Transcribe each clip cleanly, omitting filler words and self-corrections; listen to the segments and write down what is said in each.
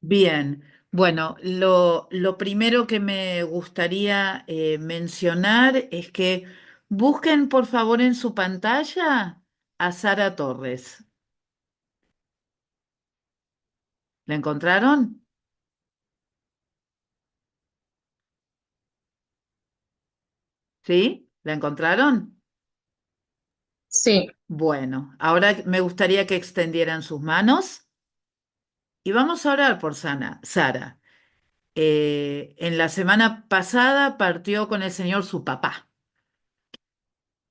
Bien, bueno, lo primero que me gustaría mencionar es que busquen por favor en su pantalla a Sara Torres. ¿La encontraron? ¿Sí? ¿La encontraron? Sí, Bueno, ahora me gustaría que extendieran sus manos y vamos a orar por Sara. En la semana pasada partió con el Señor su papá.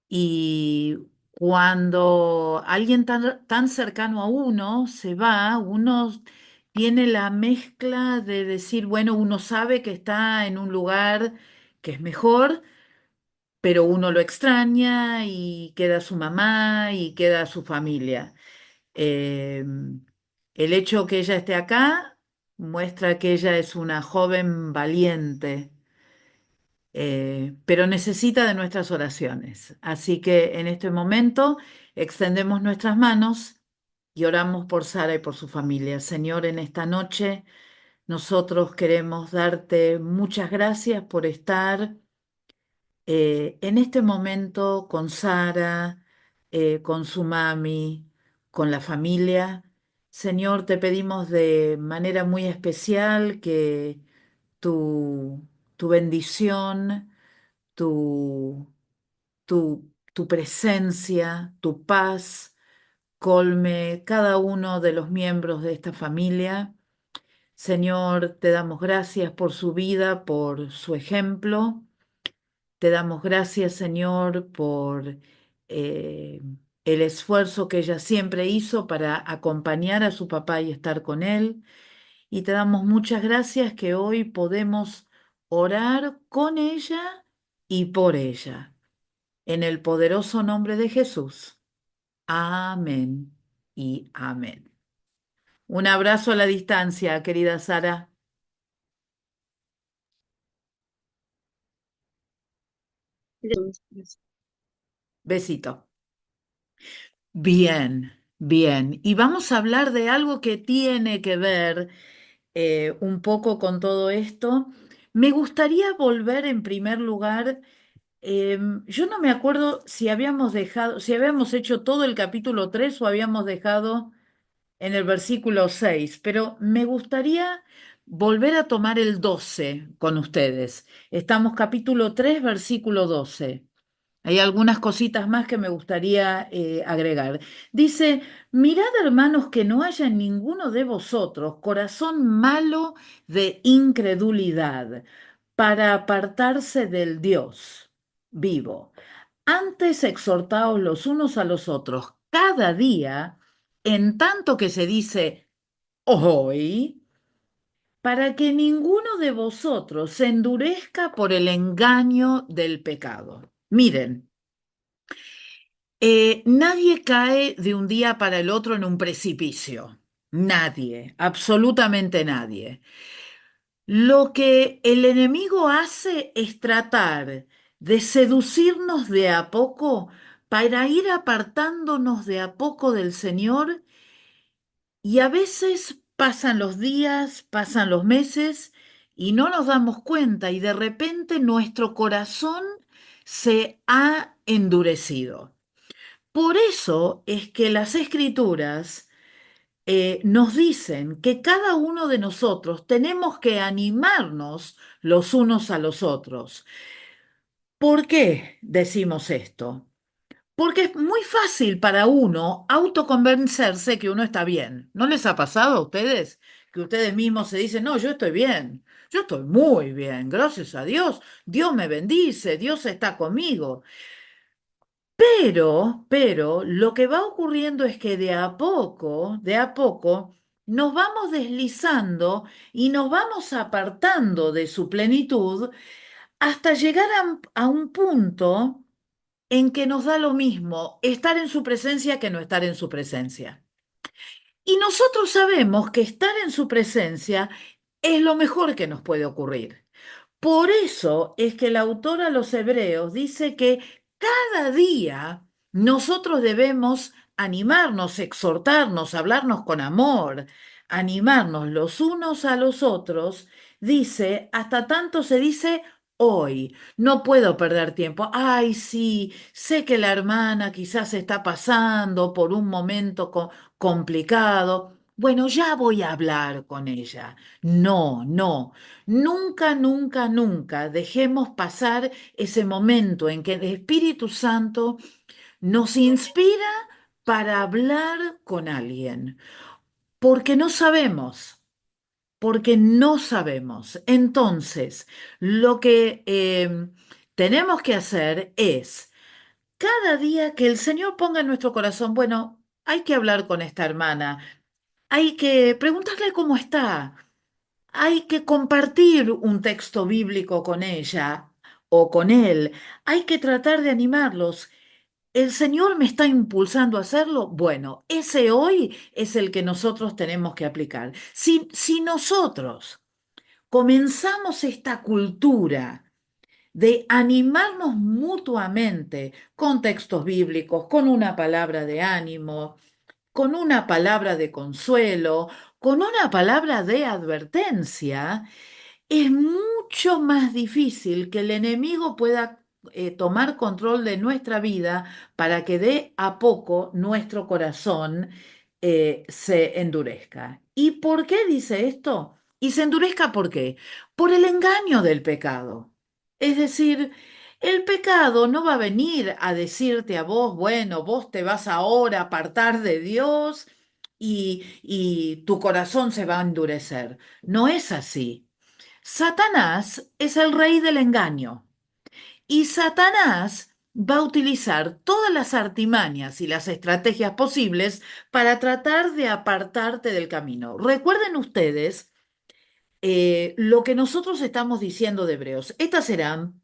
Y cuando alguien tan cercano a uno se va, uno tiene la mezcla de decir, bueno, uno sabe que está en un lugar que es mejor, pero uno lo extraña y queda su mamá y queda su familia. Eh, el hecho que ella esté acá muestra que ella es una joven valiente, pero necesita de nuestras oraciones. Así que en este momento extendemos nuestras manos y oramos por Sara y por su familia. Señor, en esta noche nosotros queremos darte muchas gracias por estar en este momento con Sara, con su mami, con la familia. Señor, te pedimos de manera muy especial que tu, tu bendición, tu, tu presencia, tu paz, colme cada uno de los miembros de esta familia. Señor, te damos gracias por su vida, por su ejemplo. Te damos gracias, Señor, por eh, el esfuerzo que ella siempre hizo para acompañar a su papá y estar con él. Y te damos muchas gracias que hoy podemos orar con ella y por ella. En el poderoso nombre de Jesús. Amén y amén. Un abrazo a la distancia, querida Sara. Besito. Bien, bien. Y vamos a hablar de algo que tiene que ver un poco con todo esto. Me gustaría volver en primer lugar. Yo no me acuerdo si habíamos dejado, si habíamos hecho todo el capítulo 3 o habíamos dejado en el versículo 6, pero me gustaría volver a tomar el 12 con ustedes. Estamos capítulo 3, versículo 12. Hay algunas cositas más que me gustaría agregar. Dice, mirad hermanos que no haya en ninguno de vosotros corazón malo de incredulidad para apartarse del Dios vivo. Antes exhortaos los unos a los otros cada día, en tanto que se dice hoy, para que ninguno de vosotros se endurezca por el engaño del pecado. Miren, nadie cae de un día para el otro en un precipicio. Nadie, absolutamente nadie. Lo que el enemigo hace es tratar de seducirnos de a poco para ir apartándonos de a poco del Señor, y a veces pasan los días, pasan los meses y no nos damos cuenta y de repente nuestro corazón se ha endurecido. Por eso es que las escrituras nos dicen que cada uno de nosotros tenemos que animarnos los unos a los otros. ¿Por qué decimos esto? Porque es muy fácil para uno autoconvencerse que uno está bien. ¿No les ha pasado a ustedes que ustedes mismos se dicen, no, yo estoy bien, yo estoy muy bien, gracias a Dios, Dios me bendice, Dios está conmigo? Pero lo que va ocurriendo es que de a poco, nos vamos deslizando y nos vamos apartando de su plenitud hasta llegar a un punto en que nos da lo mismo estar en su presencia que no estar en su presencia. Y nosotros sabemos que estar en su presencia es lo mejor que nos puede ocurrir. Por eso es que el autor a los Hebreos dice que cada día nosotros debemos animarnos, exhortarnos, hablarnos con amor, animarnos los unos a los otros, dice, hasta tanto se dice hoy, no puedo perder tiempo. Ay, sí, sé que la hermana quizás está pasando por un momento complicado. Bueno, ya voy a hablar con ella. No, no, nunca, nunca, nunca dejemos pasar ese momento en que el Espíritu Santo nos inspira para hablar con alguien, porque no sabemos, porque no sabemos. Entonces, lo que tenemos que hacer es, cada día que el Señor ponga en nuestro corazón, bueno, hay que hablar con esta hermana, hay que preguntarle cómo está, hay que compartir un texto bíblico con ella o con él, hay que tratar de animarlos. ¿El Señor me está impulsando a hacerlo? Bueno, ese hoy es el que nosotros tenemos que aplicar. Si nosotros comenzamos esta cultura de animarnos mutuamente con textos bíblicos, con una palabra de ánimo, con una palabra de consuelo, con una palabra de advertencia, es mucho más difícil que el enemigo pueda tomar control de nuestra vida para que de a poco nuestro corazón se endurezca. ¿Y por qué dice esto? Y se endurezca ¿por qué? Por el engaño del pecado. Es decir, el pecado no va a venir a decirte a vos, bueno, vos te vas ahora a apartar de Dios y tu corazón se va a endurecer. No es así. Satanás es el rey del engaño y Satanás va a utilizar todas las artimañas y las estrategias posibles para tratar de apartarte del camino. Recuerden ustedes lo que nosotros estamos diciendo de Hebreos. Estas eran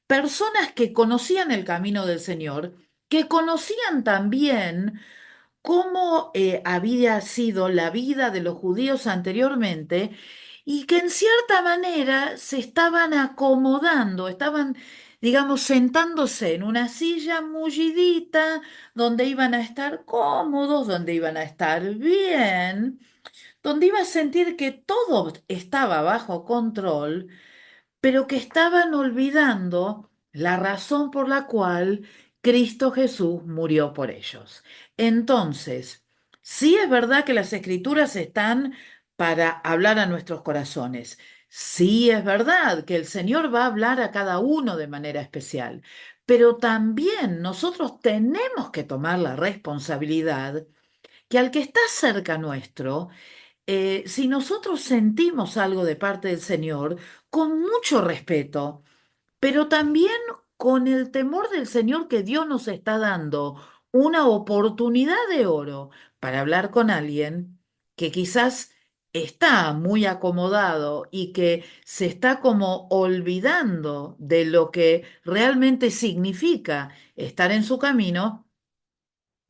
personas que conocían el camino del Señor, que conocían también cómo había sido la vida de los judíos anteriormente y que en cierta manera se estaban acomodando, estaban, digamos, sentándose en una silla mullidita donde iban a estar cómodos, donde iban a estar bien, donde iba a sentir que todo estaba bajo control, pero que estaban olvidando la razón por la cual Cristo Jesús murió por ellos. Entonces, sí es verdad que las escrituras están para hablar a nuestros corazones. Sí es verdad que el Señor va a hablar a cada uno de manera especial, pero también nosotros tenemos que tomar la responsabilidad que al que está cerca nuestro, si nosotros sentimos algo de parte del Señor, con mucho respeto, pero también con el temor del Señor que Dios nos está dando una oportunidad de oro para hablar con alguien que quizás está muy acomodado y que se está como olvidando de lo que realmente significa estar en su camino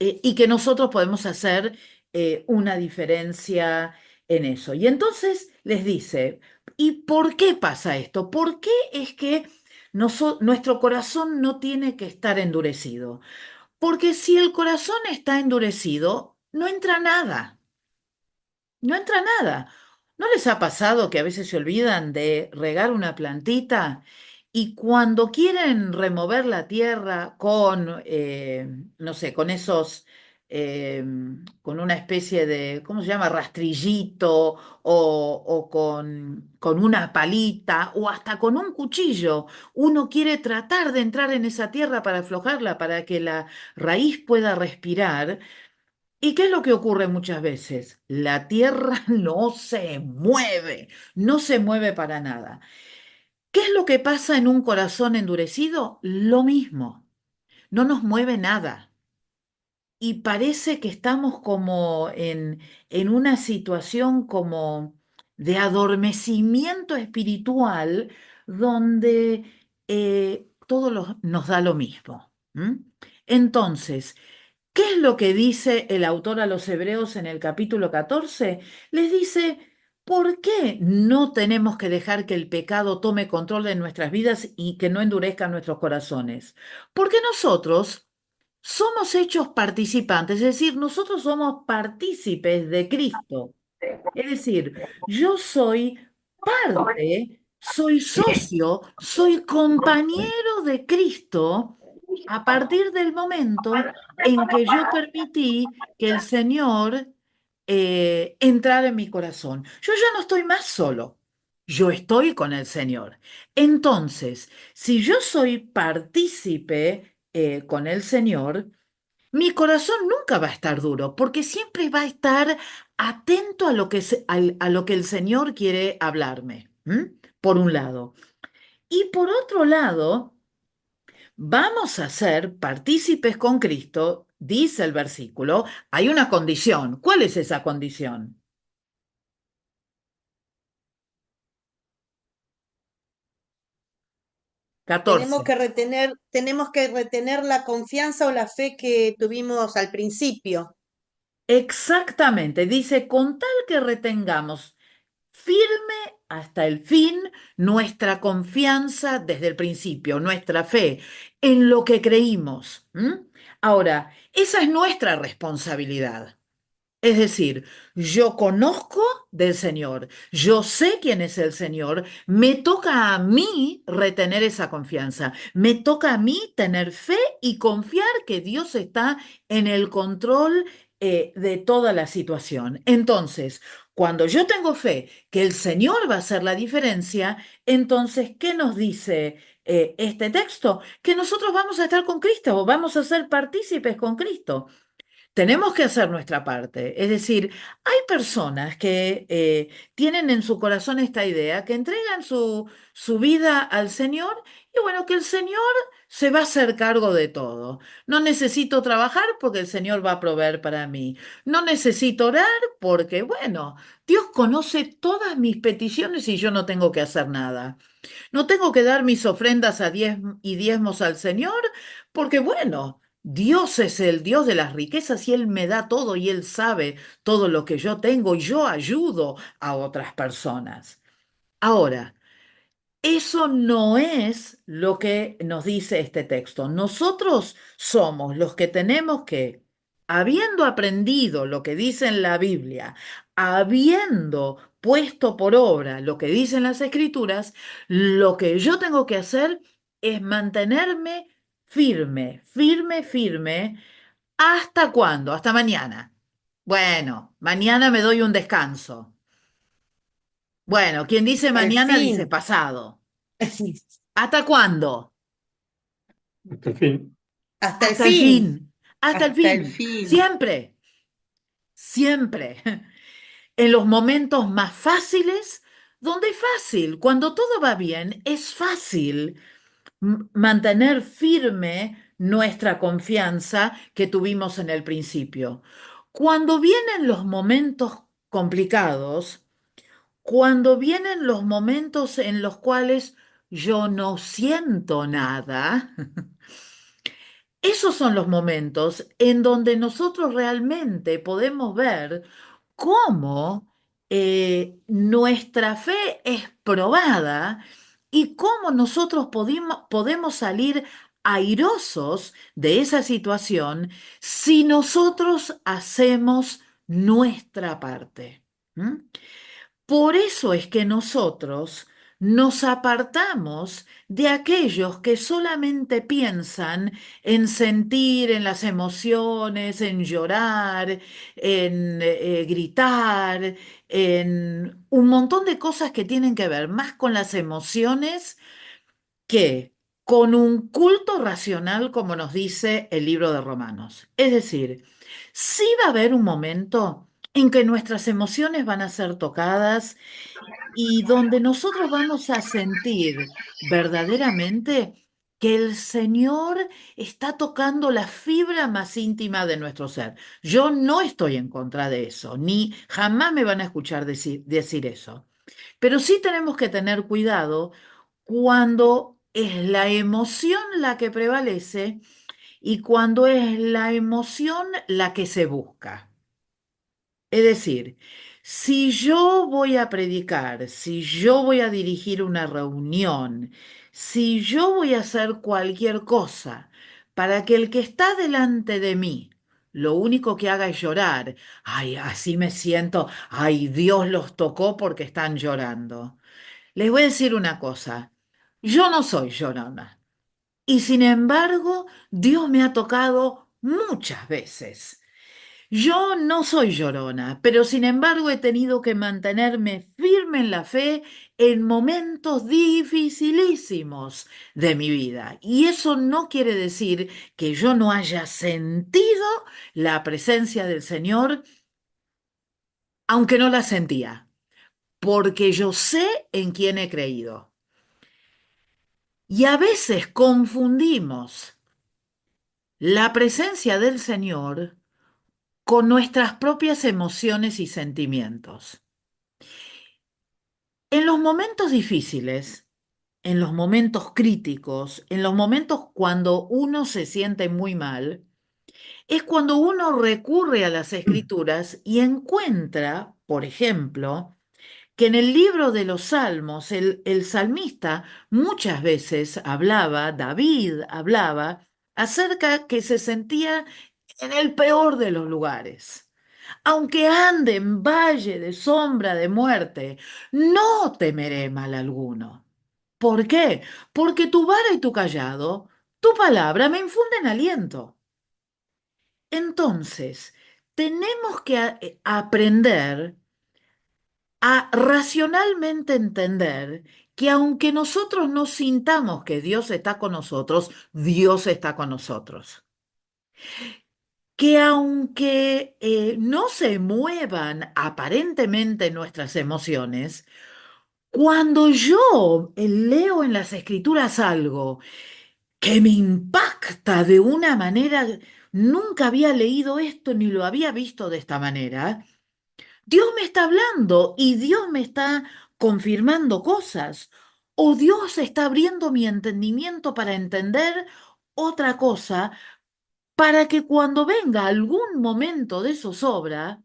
y que nosotros podemos hacer una diferencia en eso. Y entonces les dice, ¿y por qué pasa esto? ¿Por qué es que nuestro corazón no tiene que estar endurecido? Porque si el corazón está endurecido, no entra nada. No entra nada. ¿No les ha pasado que a veces se olvidan de regar una plantita y cuando quieren remover la tierra con, no sé, con esos, eh, con una especie de, ¿cómo se llama? Rastrillito o con una palita o hasta con un cuchillo, uno quiere tratar de entrar en esa tierra para aflojarla, para que la raíz pueda respirar? ¿Y qué es lo que ocurre muchas veces? La tierra no se mueve, no se mueve para nada. ¿Qué es lo que pasa en un corazón endurecido? Lo mismo, no nos mueve nada. Y parece que estamos como en una situación como de adormecimiento espiritual donde todo nos da lo mismo. ¿M? Entonces, ¿qué es lo que dice el autor a los Hebreos en el capítulo 14? Les dice, ¿por qué no tenemos que dejar que el pecado tome control de nuestras vidas y que no endurezca nuestros corazones? Porque nosotros somos hechos participantes, es decir, nosotros somos partícipes de Cristo. Es decir, yo soy parte, soy socio, soy compañero de Cristo a partir del momento en que yo permití que el Señor entrara en mi corazón. Yo ya no estoy más solo, yo estoy con el Señor. Entonces, si yo soy partícipe con el Señor, mi corazón nunca va a estar duro, porque siempre va a estar atento a lo que, a lo que el Señor quiere hablarme, ¿m? Por un lado. Y por otro lado, vamos a ser partícipes con Cristo, dice el versículo, hay una condición. ¿Cuál es esa condición? 14. Tenemos que retener la confianza o la fe que tuvimos al principio. Exactamente, dice, con tal que retengamos firme hasta el fin nuestra confianza desde el principio, nuestra fe en lo que creímos. ¿M? Ahora, esa es nuestra responsabilidad. Es decir, yo conozco del Señor, yo sé quién es el Señor, me toca a mí retener esa confianza, me toca a mí tener fe y confiar que Dios está en el control de toda la situación. Entonces, cuando yo tengo fe que el Señor va a hacer la diferencia, entonces, ¿qué nos dice este texto? Que nosotros vamos a estar con Cristo, vamos a ser partícipes con Cristo. Tenemos que hacer nuestra parte. Es decir, hay personas que tienen en su corazón esta idea, que entregan su vida al Señor y bueno, que el Señor se va a hacer cargo de todo. No necesito trabajar porque el Señor va a proveer para mí. No necesito orar porque, bueno, Dios conoce todas mis peticiones y yo no tengo que hacer nada. No tengo que dar mis ofrendas a y diezmos al Señor, porque bueno, Dios es el Dios de las riquezas y Él me da todo y Él sabe todo lo que yo tengo y yo ayudo a otras personas. Ahora, eso no es lo que nos dice este texto. Nosotros somos los que tenemos que, habiendo aprendido lo que dice en la Biblia, habiendo puesto por obra lo que dicen las Escrituras, lo que yo tengo que hacer es mantenerme firme, firme, firme. ¿Hasta cuándo? Hasta mañana. Bueno, mañana me doy un descanso. Bueno, quien dice Hasta el mañana dice fin. pasado. ¿Hasta cuándo? Hasta el fin. Hasta el Hasta el fin. fin, hasta el Hasta el fin, fin. siempre, siempre. En los momentos más fáciles, donde es fácil, cuando todo va bien, es fácil mantener firme nuestra confianza que tuvimos en el principio. Cuando vienen los momentos complicados, cuando vienen los momentos en los cuales yo no siento nada, esos son los momentos en donde nosotros realmente podemos ver cómo nuestra fe es probada y cómo nosotros podemos salir airosos de esa situación si nosotros hacemos nuestra parte. ¿Mm? Por eso es que nosotros nos apartamos de aquellos que solamente piensan en sentir, en las emociones, en llorar, en gritar, en un montón de cosas que tienen que ver más con las emociones que con un culto racional, como nos dice el libro de Romanos. Es decir, sí va a haber un momento en que nuestras emociones van a ser tocadas y donde nosotros vamos a sentir verdaderamente que el Señor está tocando la fibra más íntima de nuestro ser. Yo no estoy en contra de eso, ni jamás me van a escuchar decir eso. Pero sí tenemos que tener cuidado cuando es la emoción la que prevalece y cuando es la emoción la que se busca. Es decir, si yo voy a predicar, si yo voy a dirigir una reunión, si yo voy a hacer cualquier cosa, para que el que está delante de mí lo único que haga es llorar. Ay, así me siento. Ay, Dios los tocó porque están llorando. Les voy a decir una cosa. Yo no soy llorona. Y sin embargo, Dios me ha tocado muchas veces. Yo no soy llorona, pero sin embargo he tenido que mantenerme firme en la fe en momentos dificilísimos de mi vida. Y eso no quiere decir que yo no haya sentido la presencia del Señor, aunque no la sentía, porque yo sé en quién he creído. Y a veces confundimos la presencia del Señor con nuestras propias emociones y sentimientos. En los momentos difíciles, en los momentos críticos, en los momentos cuando uno se siente muy mal, es cuando uno recurre a las escrituras y encuentra, por ejemplo, que en el libro de los Salmos el salmista muchas veces hablaba, David hablaba, acerca que se sentía en el peor de los lugares. Aunque ande en valle de sombra de muerte, no temeré mal alguno. ¿Por qué? Porque tu vara y tu callado, tu palabra me infunden aliento. Entonces, tenemos que aprender a racionalmente entender que aunque nosotros no sintamos que Dios está con nosotros, Dios está con nosotros. Que aunque no se muevan aparentemente nuestras emociones, cuando yo leo en las escrituras algo que me impacta de una manera, nunca había leído esto ni lo había visto de esta manera, Dios me está hablando y Dios me está confirmando cosas, o Dios está abriendo mi entendimiento para entender otra cosa, para que cuando venga algún momento de zozobra,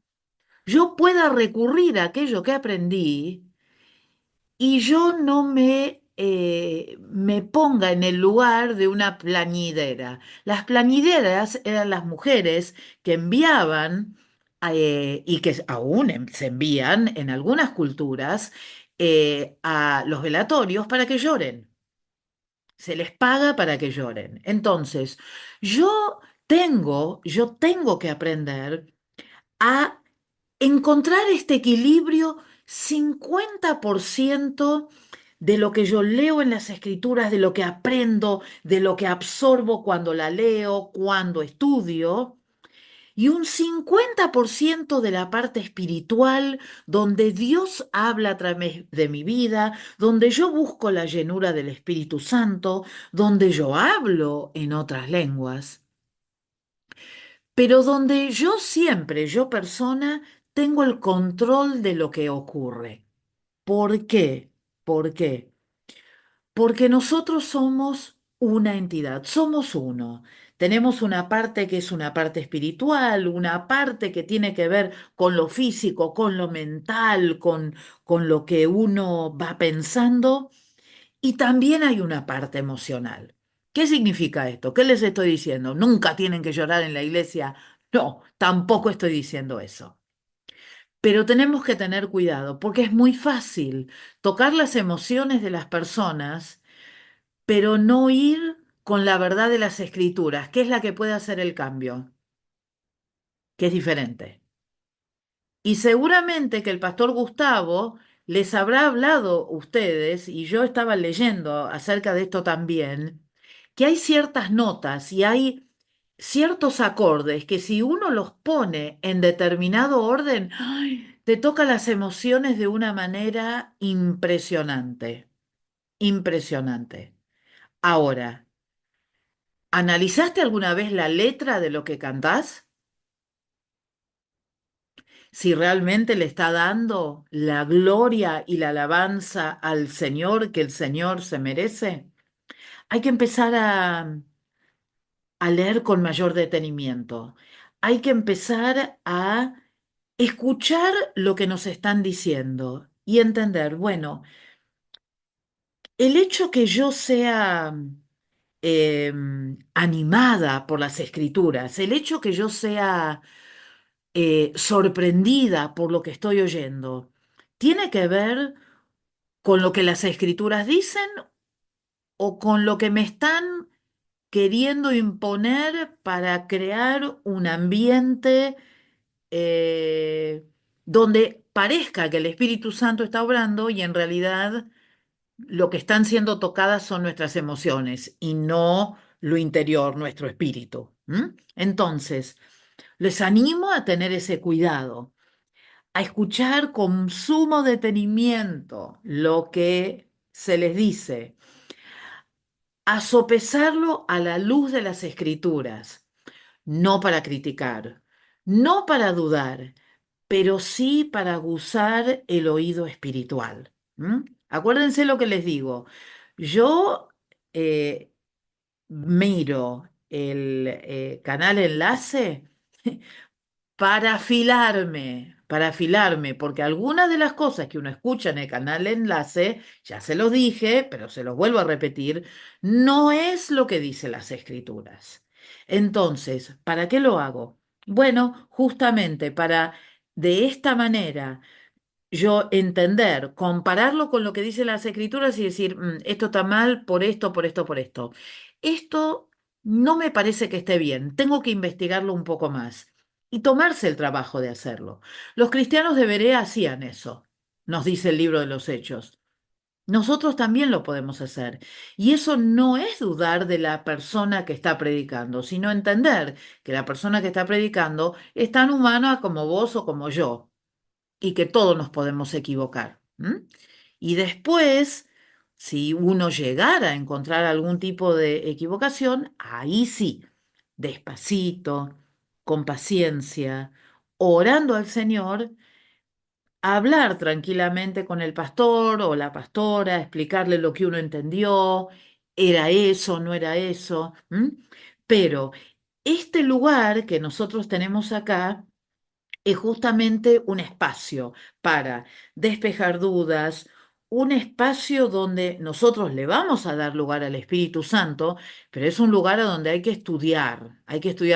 yo pueda recurrir a aquello que aprendí y yo no me ponga en el lugar de una plañidera. Las plañideras eran las mujeres que enviaban, y que aún se envían en algunas culturas, a los velatorios para que lloren. Se les paga para que lloren. Entonces, yo tengo que aprender a encontrar este equilibrio 50% de lo que yo leo en las escrituras, de lo que aprendo, de lo que absorbo cuando la leo, cuando estudio, y un 50% de la parte espiritual donde Dios habla a través de mi vida, donde yo busco la llenura del Espíritu Santo, donde yo hablo en otras lenguas, pero donde yo siempre, yo persona, tengo el control de lo que ocurre. ¿Por qué? ¿Por qué? Porque nosotros somos una entidad, somos uno. Tenemos una parte que es una parte espiritual, una parte que tiene que ver con lo físico, con lo mental, con lo que uno va pensando, y también hay una parte emocional. ¿Qué significa esto? ¿Qué les estoy diciendo? ¿Nunca tienen que llorar en la iglesia? No, tampoco estoy diciendo eso. Pero tenemos que tener cuidado porque es muy fácil tocar las emociones de las personas, pero no ir con la verdad de las escrituras, que es la que puede hacer el cambio, que es diferente. Y seguramente que el pastor Gustavo les habrá hablado a ustedes, y yo estaba leyendo acerca de esto también, que hay ciertas notas y hay ciertos acordes que si uno los pone en determinado orden, ¡ay!, te toca las emociones de una manera impresionante, impresionante. Ahora, ¿analizaste alguna vez la letra de lo que cantás? Si realmente le está dando la gloria y la alabanza al Señor que el Señor se merece. Hay que empezar a leer con mayor detenimiento. Hay que empezar a escuchar lo que nos están diciendo y entender, bueno, el hecho que yo sea animada por las escrituras, el hecho que yo sea sorprendida por lo que estoy oyendo, ¿tiene que ver con lo que las escrituras dicen o con lo que me están queriendo imponer para crear un ambiente donde parezca que el Espíritu Santo está obrando y en realidad lo que están siendo tocadas son nuestras emociones y no lo interior, nuestro espíritu? Entonces, les animo a tener ese cuidado, a escuchar con sumo detenimiento lo que se les dice, a sopesarlo a la luz de las escrituras, no para criticar, no para dudar, pero sí para aguzar el oído espiritual. Acuérdense lo que les digo. Yo eh, miro el canal Enlace para afilarme, porque algunas de las cosas que uno escucha en el canal Enlace, ya se los dije, pero se los vuelvo a repetir, no es lo que dicen las escrituras. Entonces, ¿para qué lo hago? Bueno, justamente para de esta manera yo entender, compararlo con lo que dicen las escrituras y decir, esto está mal por esto, por esto, por esto. Esto no me parece que esté bien, tengo que investigarlo un poco más y tomarse el trabajo de hacerlo. Los cristianos de Berea hacían eso, nos dice el libro de los Hechos. Nosotros también lo podemos hacer. Y eso no es dudar de la persona que está predicando, sino entender que la persona que está predicando es tan humana como vos o como yo y que todos nos podemos equivocar. Y después, si uno llegara a encontrar algún tipo de equivocación, ahí sí, despacito, con paciencia, orando al Señor, hablar tranquilamente con el pastor o la pastora, explicarle lo que uno entendió, era eso, no era eso. Pero este lugar que nosotros tenemos acá, es justamente un espacio para despejar dudas, un espacio donde nosotros le vamos a dar lugar al Espíritu Santo, pero es un lugar a donde hay que estudiar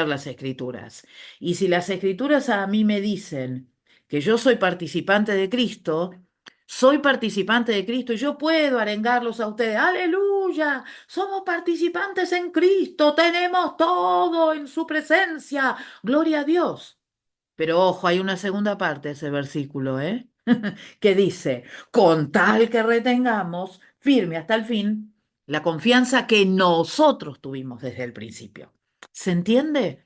las escrituras. Y si las escrituras a mí me dicen que yo soy participante de Cristo, soy participante de Cristo y yo puedo arengarlos a ustedes. Aleluya, somos participantes en Cristo, tenemos todo en su presencia. Gloria a Dios. Pero ojo, hay una segunda parte de ese versículo, ¿eh? Que dice, con tal que retengamos firme hasta el fin la confianza que nosotros tuvimos desde el principio. ¿Se entiende?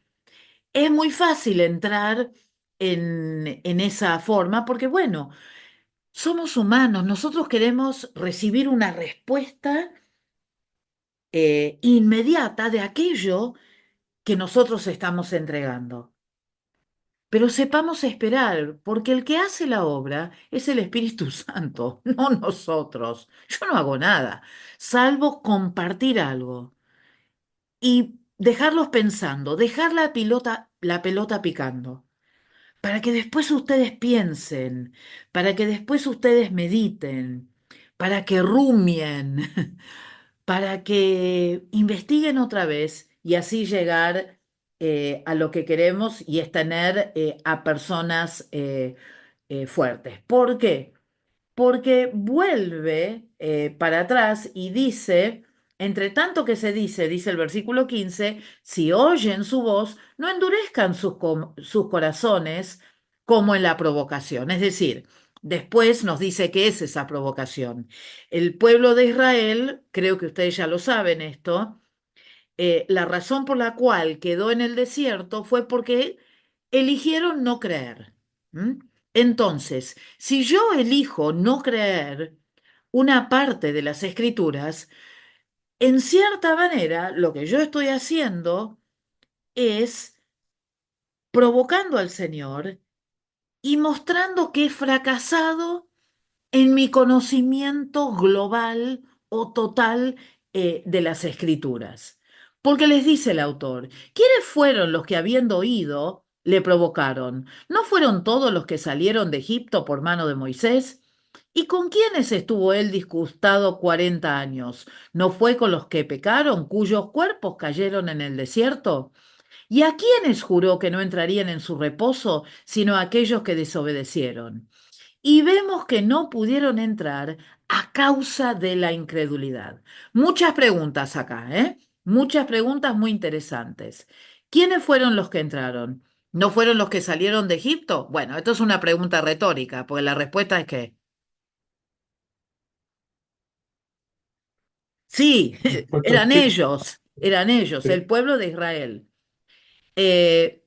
Es muy fácil entrar en esa forma porque, bueno, somos humanos, nosotros queremos recibir una respuesta inmediata de aquello que nosotros estamos entregando. Pero sepamos esperar, porque el que hace la obra es el Espíritu Santo, no nosotros. Yo no hago nada, salvo compartir algo y dejarlos pensando, dejar la pelota picando, para que después ustedes piensen, para que después ustedes mediten, para que rumien, para que investiguen otra vez y así llegar a lo que queremos y es tener a personas fuertes. ¿Por qué? Porque vuelve para atrás y dice, entre tanto que se dice el versículo 15, si oyen su voz, no endurezcan sus corazones como en la provocación. Es decir, después nos dice qué es esa provocación. El pueblo de Israel, creo que ustedes ya lo saben esto, la razón por la cual quedó en el desierto fue porque eligieron no creer. ¿m? Entonces, si yo elijo no creer una parte de las escrituras, en cierta manera lo que yo estoy haciendo es provocando al Señor y mostrando que he fracasado en mi conocimiento global o total de las escrituras. Porque les dice el autor, ¿quiénes fueron los que habiendo oído le provocaron? ¿No fueron todos los que salieron de Egipto por mano de Moisés? ¿Y con quiénes estuvo él disgustado 40 años? ¿No fue con los que pecaron, cuyos cuerpos cayeron en el desierto? ¿Y a quiénes juró que no entrarían en su reposo, sino a aquellos que desobedecieron? Y vemos que no pudieron entrar a causa de la incredulidad. Muchas preguntas acá, ¿eh? Muchas preguntas muy interesantes. ¿Quiénes fueron los que entraron? ¿No fueron los que salieron de Egipto? Bueno, esto es una pregunta retórica, porque la respuesta es que sí, Respuesta es sí. eran ellos, Sí. el pueblo de Israel.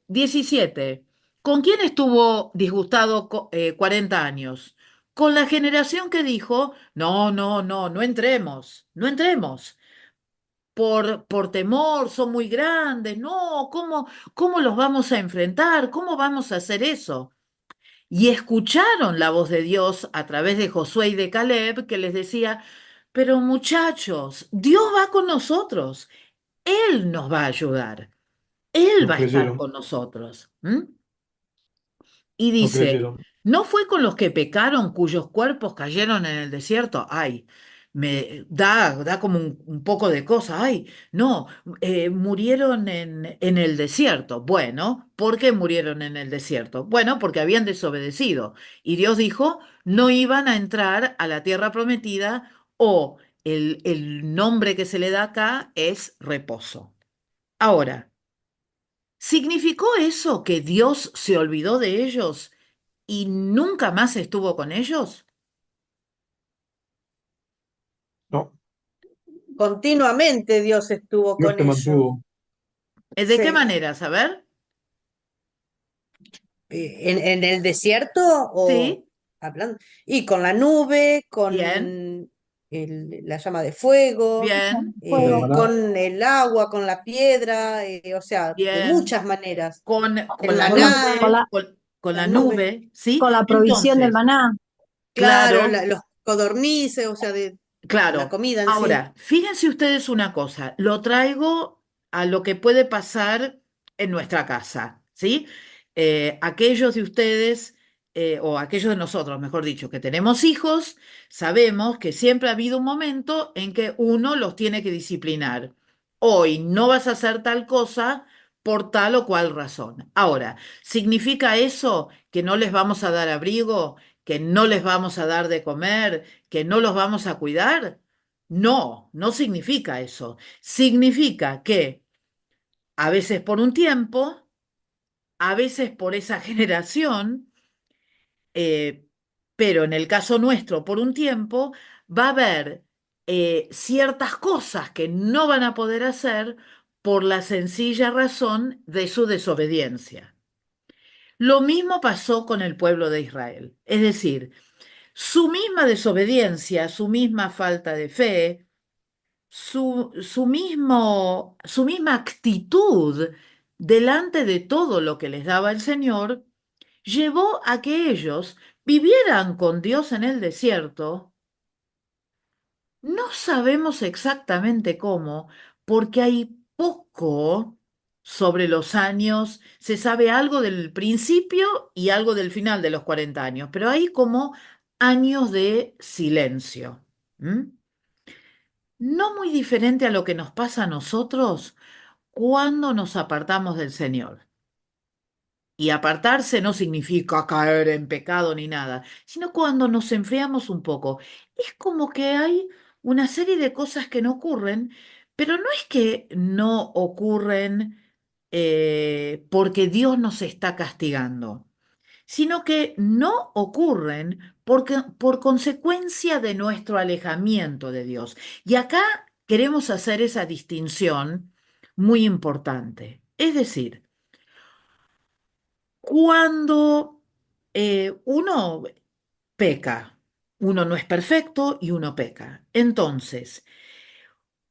17. ¿Con quién estuvo disgustado 40 años? Con la generación que dijo, no, no, no, no entremos, no entremos. Por temor, son muy grandes, no, ¿cómo los vamos a enfrentar? ¿Cómo vamos a hacer eso? Y escucharon la voz de Dios a través de Josué y de Caleb que les decía, pero muchachos, Dios va con nosotros, Él nos va a ayudar, Él No va a estar creyeron, con nosotros. Y no dice, creyeron. ¿no fue con los que pecaron cuyos cuerpos cayeron en el desierto? Ay, me da como un poco de cosa. Ay, no, murieron en el desierto. Bueno, ¿por qué murieron en el desierto? Bueno, porque habían desobedecido. Y Dios dijo, no iban a entrar a la tierra prometida o el nombre que se le da acá es reposo. Ahora, ¿significó eso que Dios se olvidó de ellos y nunca más estuvo con ellos? No, Continuamente Dios estuvo Dios con te ellos. mantuvo. ¿De qué Sí. manera? ¿Saber? En el desierto o Sí, hablando, y con la nube, bien, con la llama de fuego, bien, Con el Fuego, maná, con el agua, con la piedra, o sea, de bien. muchas maneras. Con El la con la, con maná, nube, la, con la la nube, nube, ¿sí? con la provisión del Entonces, maná. claro, claro. los codornices, o sea, de la Claro, comida en sí. ahora, fíjense ustedes una cosa, lo traigo a lo que puede pasar en nuestra casa, ¿sí? Aquellos de ustedes, o aquellos de nosotros, mejor dicho, que tenemos hijos, sabemos que siempre ha habido un momento en que uno los tiene que disciplinar. Hoy no vas a hacer tal cosa por tal o cual razón. Ahora, ¿significa eso que no les vamos a dar abrigo, que no les vamos a dar de comer, que no los vamos a cuidar? No, no significa eso. Significa que a veces por un tiempo, a veces por esa generación, eh, pero en el caso nuestro por un tiempo, va a haber ciertas cosas que no van a poder hacer por la sencilla razón de su desobediencia. Lo mismo pasó con el pueblo de Israel. Es decir, su misma desobediencia, su misma falta de fe, su misma actitud delante de todo lo que les daba el Señor, llevó a que ellos vivieran con Dios en el desierto. No sabemos exactamente cómo, porque hay poco sobre los años, se sabe algo del principio y algo del final de los 40 años, pero hay como años de silencio. ¿M? No muy diferente a lo que nos pasa a nosotros cuando nos apartamos del Señor. Y apartarse no significa caer en pecado ni nada, sino cuando nos enfriamos un poco. Es como que hay una serie de cosas que no ocurren, pero no es que no ocurren porque Dios nos está castigando, sino que no ocurren porque, por consecuencia de nuestro alejamiento de Dios. Y acá queremos hacer esa distinción muy importante. Es decir, cuando uno peca, uno no es perfecto y uno peca. Entonces,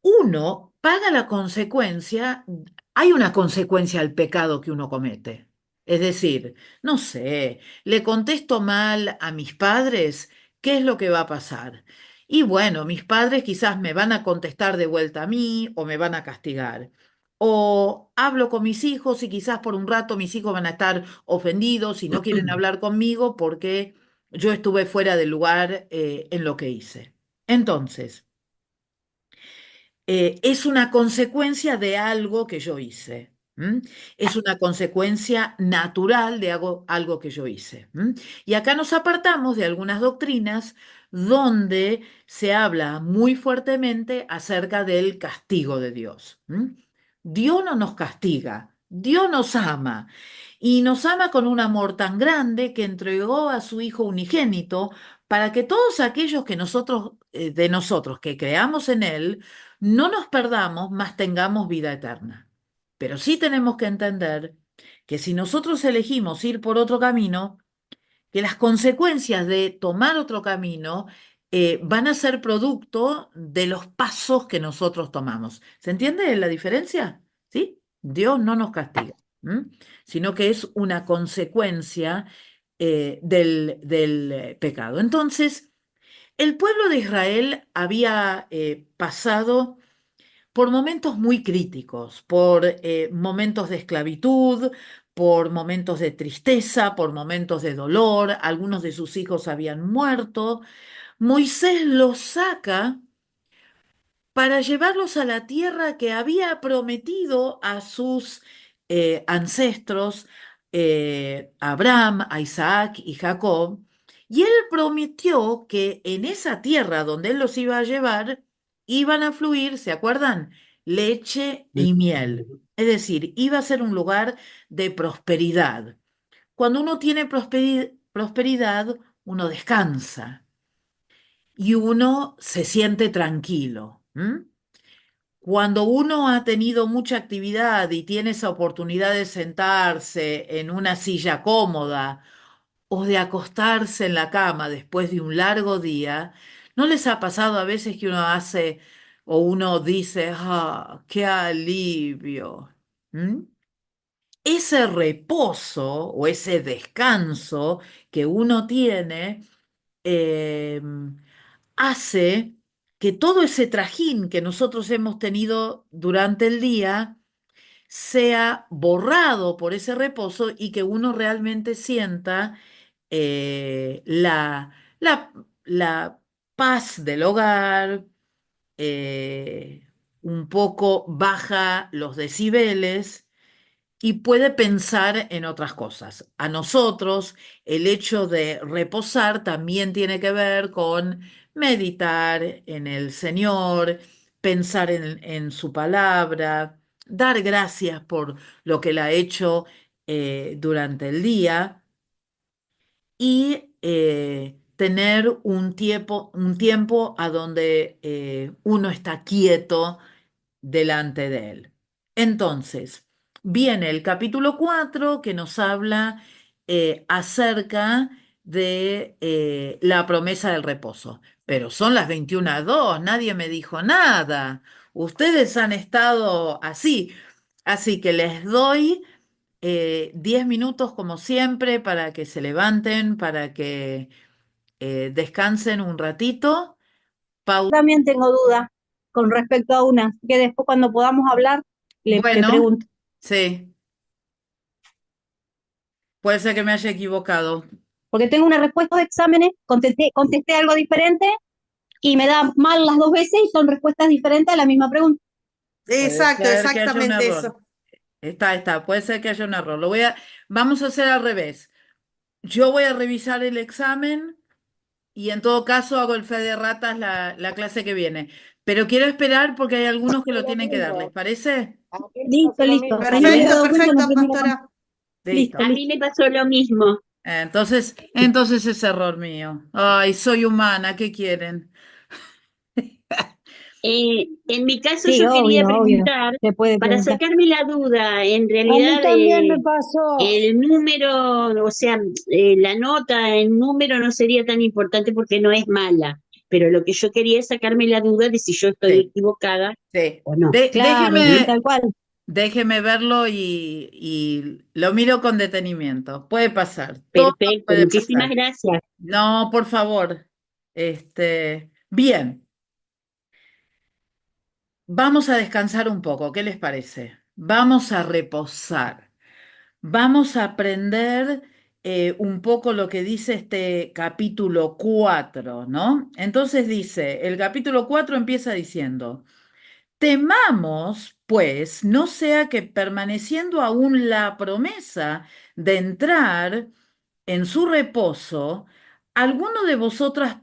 uno paga la consecuencia, hay una consecuencia al pecado que uno comete. Es decir, no sé, le contesto mal a mis padres, ¿qué es lo que va a pasar? Y bueno, mis padres quizás me van a contestar de vuelta a mí o me van a castigar. O hablo con mis hijos y quizás por un rato mis hijos van a estar ofendidos y no quieren hablar conmigo porque yo estuve fuera de lugar en lo que hice. Entonces, es una consecuencia de algo que yo hice. ¿M? Es una consecuencia natural de algo que yo hice. ¿M? Y acá nos apartamos de algunas doctrinas donde se habla muy fuertemente acerca del castigo de Dios. ¿M? Dios no nos castiga, Dios nos ama. Y nos ama con un amor tan grande que entregó a su Hijo unigénito para que todos aquellos que nosotros, de nosotros que creamos en Él, no nos perdamos, mas tengamos vida eterna. Pero sí tenemos que entender que si nosotros elegimos ir por otro camino, que las consecuencias de tomar otro camino van a ser producto de los pasos que nosotros tomamos. ¿Se entiende la diferencia? ¿Sí? Dios no nos castiga, ¿m? Sino que es una consecuencia del pecado. Entonces, el pueblo de Israel había pasado por momentos muy críticos, por momentos de esclavitud, por momentos de tristeza, por momentos de dolor, algunos de sus hijos habían muerto. Moisés los saca para llevarlos a la tierra que había prometido a sus ancestros, a Abraham, a Isaac y Jacob, y él prometió que en esa tierra donde él los iba a llevar, iban a fluir, ¿se acuerdan? Leche y miel. Es decir, iba a ser un lugar de prosperidad. Cuando uno tiene prosperidad, uno descansa y uno se siente tranquilo. ¿M? Cuando uno ha tenido mucha actividad y tiene esa oportunidad de sentarse en una silla cómoda o de acostarse en la cama después de un largo día, ¿no les ha pasado a veces que uno hace o uno dice, ah, qué alivio? ¿Mm? Ese reposo o ese descanso que uno tiene eh, hace que todo ese trajín que nosotros hemos tenido durante el día sea borrado por ese reposo y que uno realmente sienta la paz del hogar, un poco baja los decibeles y puede pensar en otras cosas. A nosotros, el hecho de reposar también tiene que ver con meditar en el Señor, pensar en su palabra, dar gracias por lo que Él ha hecho durante el día y tener un tiempo a donde uno está quieto delante de él. Entonces, viene el capítulo 4 que nos habla acerca de la promesa del reposo. Pero son las 21:02, nadie me dijo nada. Ustedes han estado así. Así que les doy 10 minutos como siempre para que se levanten, para que descansen un ratito. También tengo dudas con respecto a una, que después cuando podamos hablar le Bueno, pregunto. sí, puede ser que me haya equivocado. Porque tengo una respuesta de exámenes, contesté algo diferente y me da mal las dos veces y son respuestas diferentes a la misma pregunta. Exacto, Puede ser que haya un exactamente error. eso. Puede ser que haya un error. Vamos a hacer al revés. Yo voy a revisar el examen y en todo caso hago el fe de ratas la clase que viene. Pero quiero esperar porque hay algunos que lo tienen que dar. ¿Les parece? Listo, listo. Ahí me Perfecto, dado cuenta, perfecto, me prendí la pastora. Listo. Listo, A mí me pasó lo mismo. Entonces es error mío. Ay, soy humana, ¿qué quieren? En mi caso Sí, yo quería obvio. preguntar, Se puede para preguntar. sacarme la duda, en A mí realidad también me pasó. el número, o sea, la nota en número no sería tan importante porque no es mala, pero lo que yo quería es sacarme la duda de si yo estoy Sí, equivocada sí. o no. Claro, sí, tal cual. Déjeme verlo y lo miro con detenimiento. Puede pasar, todo Perfecto, puede muchísimas pasar. gracias. No, por favor. Bien, vamos a descansar un poco, ¿qué les parece? Vamos a reposar. Vamos a aprender un poco lo que dice este capítulo 4, ¿no? Entonces dice, el capítulo 4 empieza diciendo, temamos, pues, no sea que permaneciendo aún la promesa de entrar en su reposo, alguno de vosotras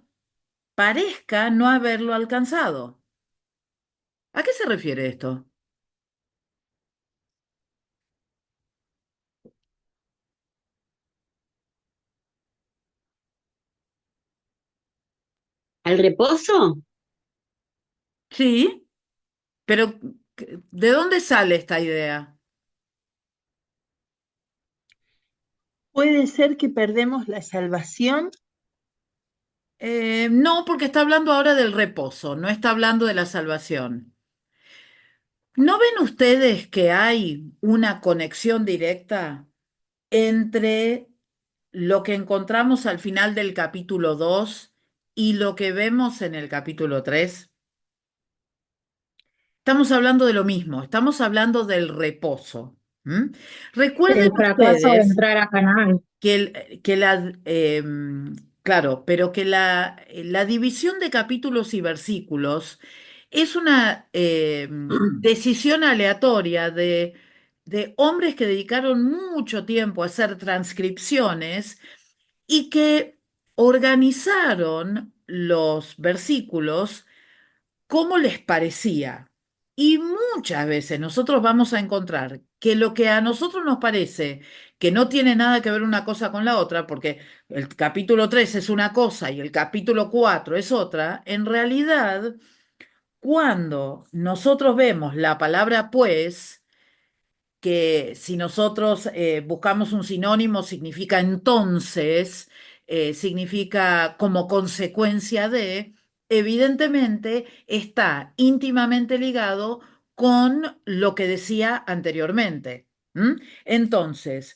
parezca no haberlo alcanzado. ¿A qué se refiere esto? ¿Al reposo? Sí, pero ¿de dónde sale esta idea? Puede ser que perdemos la salvación. No, porque está hablando ahora del reposo, no está hablando de la salvación. ¿No ven ustedes que hay una conexión directa entre lo que encontramos al final del capítulo 2 y lo que vemos en el capítulo 3? Estamos hablando de lo mismo, estamos hablando del reposo. ¿M? Recuerden El fracaso de ustedes entrar a Canaán. que la, claro, pero que la división de capítulos y versículos es una decisión aleatoria de hombres que dedicaron mucho tiempo a hacer transcripciones y que organizaron los versículos cómo les parecía. Y muchas veces nosotros vamos a encontrar que lo que a nosotros nos parece que no tiene nada que ver una cosa con la otra, porque el capítulo 3 es una cosa y el capítulo 4 es otra, en realidad, cuando nosotros vemos la palabra pues, que si nosotros buscamos un sinónimo significa entonces, significa como consecuencia de, evidentemente está íntimamente ligado con lo que decía anteriormente. ¿M? Entonces,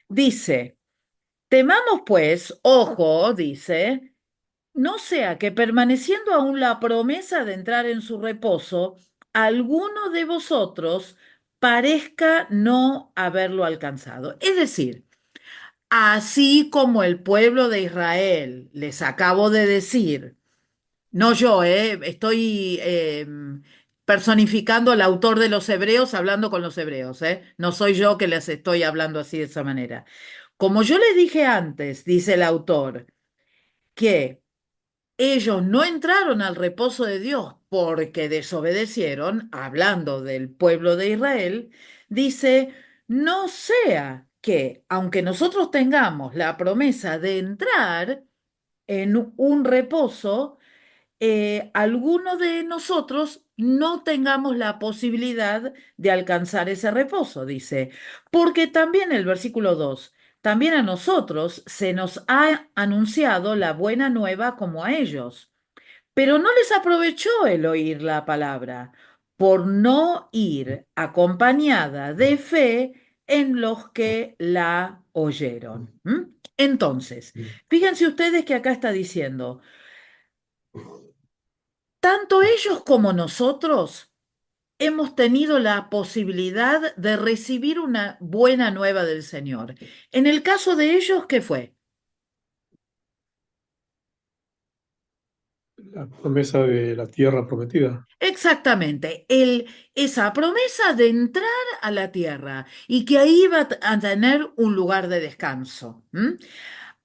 dice, temamos pues, ojo, dice, no sea que permaneciendo aún la promesa de entrar en su reposo, alguno de vosotros parezca no haberlo alcanzado. Es decir, así como el pueblo de Israel, les acabo de decir, no yo, estoy personificando al autor de los Hebreos hablando con los Hebreos, no soy yo que les estoy hablando así de esa manera. Como yo les dije antes, dice el autor, que ellos no entraron al reposo de Dios porque desobedecieron, hablando del pueblo de Israel, dice, no sea que, aunque nosotros tengamos la promesa de entrar en un reposo, alguno de nosotros no tengamos la posibilidad de alcanzar ese reposo, dice, porque también el versículo 2, también a nosotros se nos ha anunciado la buena nueva como a ellos, pero no les aprovechó el oír la palabra, por no ir acompañada de fe en los que la oyeron. ¿Mm? Entonces, fíjense ustedes que acá está diciendo, tanto ellos como nosotros hemos tenido la posibilidad de recibir una buena nueva del Señor. En el caso de ellos, ¿qué fue? La promesa de la tierra prometida. Exactamente, esa promesa de entrar a la tierra y que ahí iba a tener un lugar de descanso. ¿M?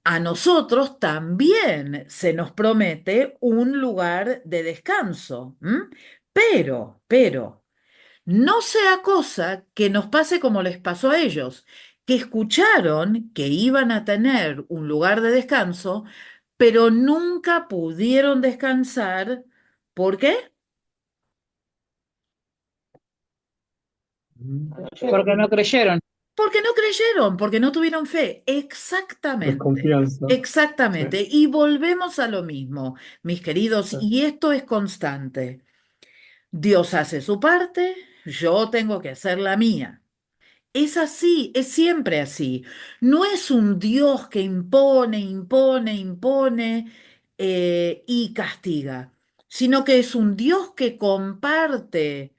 A nosotros también se nos promete un lugar de descanso. ¿M? Pero, no sea cosa que nos pase como les pasó a ellos, que escucharon que iban a tener un lugar de descanso, pero nunca pudieron descansar. ¿Por qué? Porque no creyeron. Porque no creyeron, porque no tuvieron fe. Exactamente, Desconfianza. Sí, exactamente. Y volvemos a lo mismo, mis queridos, sí. y esto es constante. Dios hace su parte, yo tengo que hacer la mía. Es así, es siempre así. No es un Dios que impone, impone, impone y castiga, sino que es un Dios que comparte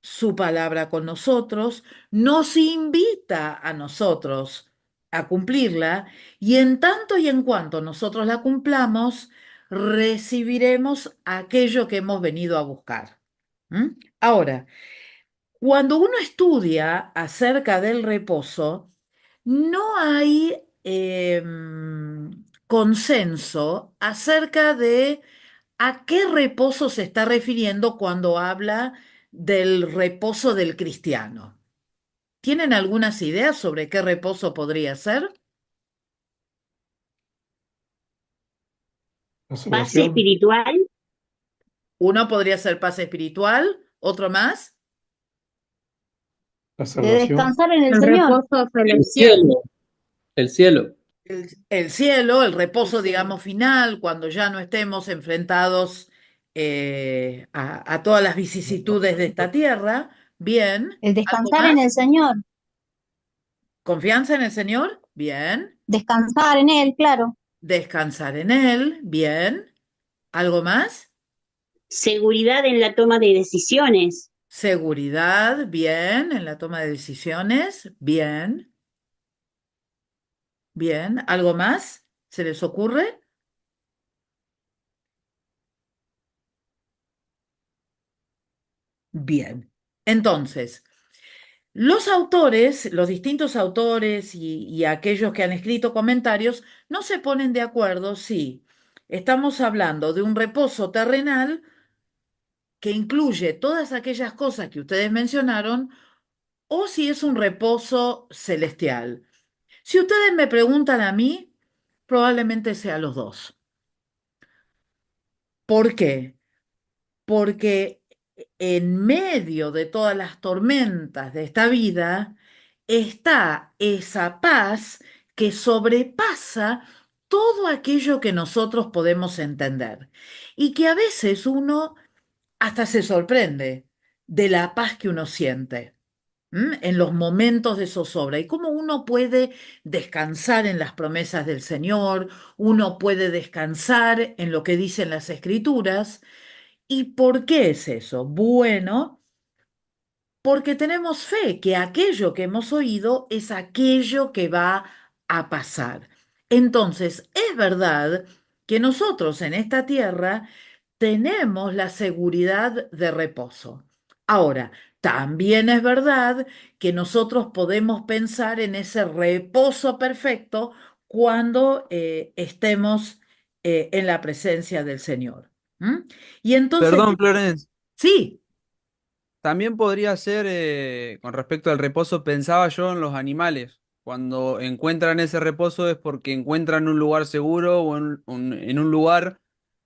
su palabra con nosotros, nos invita a nosotros a cumplirla, y en tanto y en cuanto nosotros la cumplamos, recibiremos aquello que hemos venido a buscar. ¿Mm? Ahora, cuando uno estudia acerca del reposo, no hay consenso acerca de a qué reposo se está refiriendo cuando habla del reposo del cristiano. ¿Tienen algunas ideas sobre qué reposo podría ser? La Base salvación, espiritual, Uno podría ser paz espiritual, otro más, la De salvación, descansar en el el Señor. reposo El celestial. cielo, el cielo. el cielo, el reposo, El cielo. digamos, final, cuando ya no estemos enfrentados a todas las vicisitudes de esta tierra. Bien. El ¿Algo descansar en más? el Señor. ¿Confianza en el Señor? Bien. Descansar en Él, claro. Descansar en Él. Bien. ¿Algo más? Seguridad en la toma de decisiones. Seguridad. Bien. En la toma de decisiones. Bien. Bien. ¿Algo más? ¿Se les ocurre? Bien. Entonces, los autores, los distintos autores y aquellos que han escrito comentarios, no se ponen de acuerdo si estamos hablando de un reposo terrenal que incluye todas aquellas cosas que ustedes mencionaron o si es un reposo celestial. Si ustedes me preguntan a mí, probablemente sea los dos. ¿Por qué? Porque en medio de todas las tormentas de esta vida está esa paz que sobrepasa todo aquello que nosotros podemos entender y que a veces uno hasta se sorprende de la paz que uno siente. En los momentos de zozobra y cómo uno puede descansar en las promesas del Señor, uno puede descansar en lo que dicen las Escrituras. ¿Y por qué es eso? Bueno, porque tenemos fe que aquello que hemos oído es aquello que va a pasar. Entonces, es verdad que nosotros en esta tierra tenemos la seguridad de reposo. Ahora, también es verdad que nosotros podemos pensar en ese reposo perfecto cuando estemos en la presencia del Señor. ¿Mm? Y entonces, Perdón, Florence. sí. También podría ser, con respecto al reposo, pensaba yo en los animales. Cuando encuentran ese reposo es porque encuentran un lugar seguro o en un lugar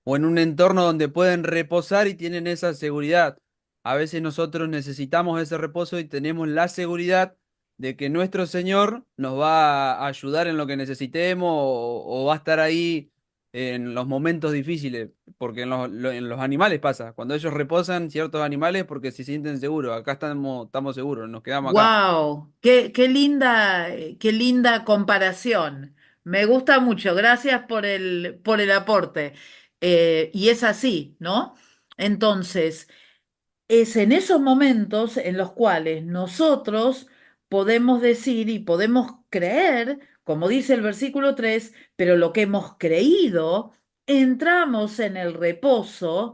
o en un entorno donde pueden reposar y tienen esa seguridad. A veces nosotros necesitamos ese reposo y tenemos la seguridad de que nuestro Señor nos va a ayudar en lo que necesitemos o va a estar ahí en los momentos difíciles, porque en los animales pasa, cuando ellos reposan ciertos animales porque se sienten seguros, acá estamos seguros, nos quedamos acá. Wow, qué linda comparación. Me gusta mucho. Gracias por el aporte. Y es así, ¿no? Entonces, es en esos momentos en los cuales nosotros podemos decir y podemos creer, como dice el versículo 3, pero lo que hemos creído, entramos en el reposo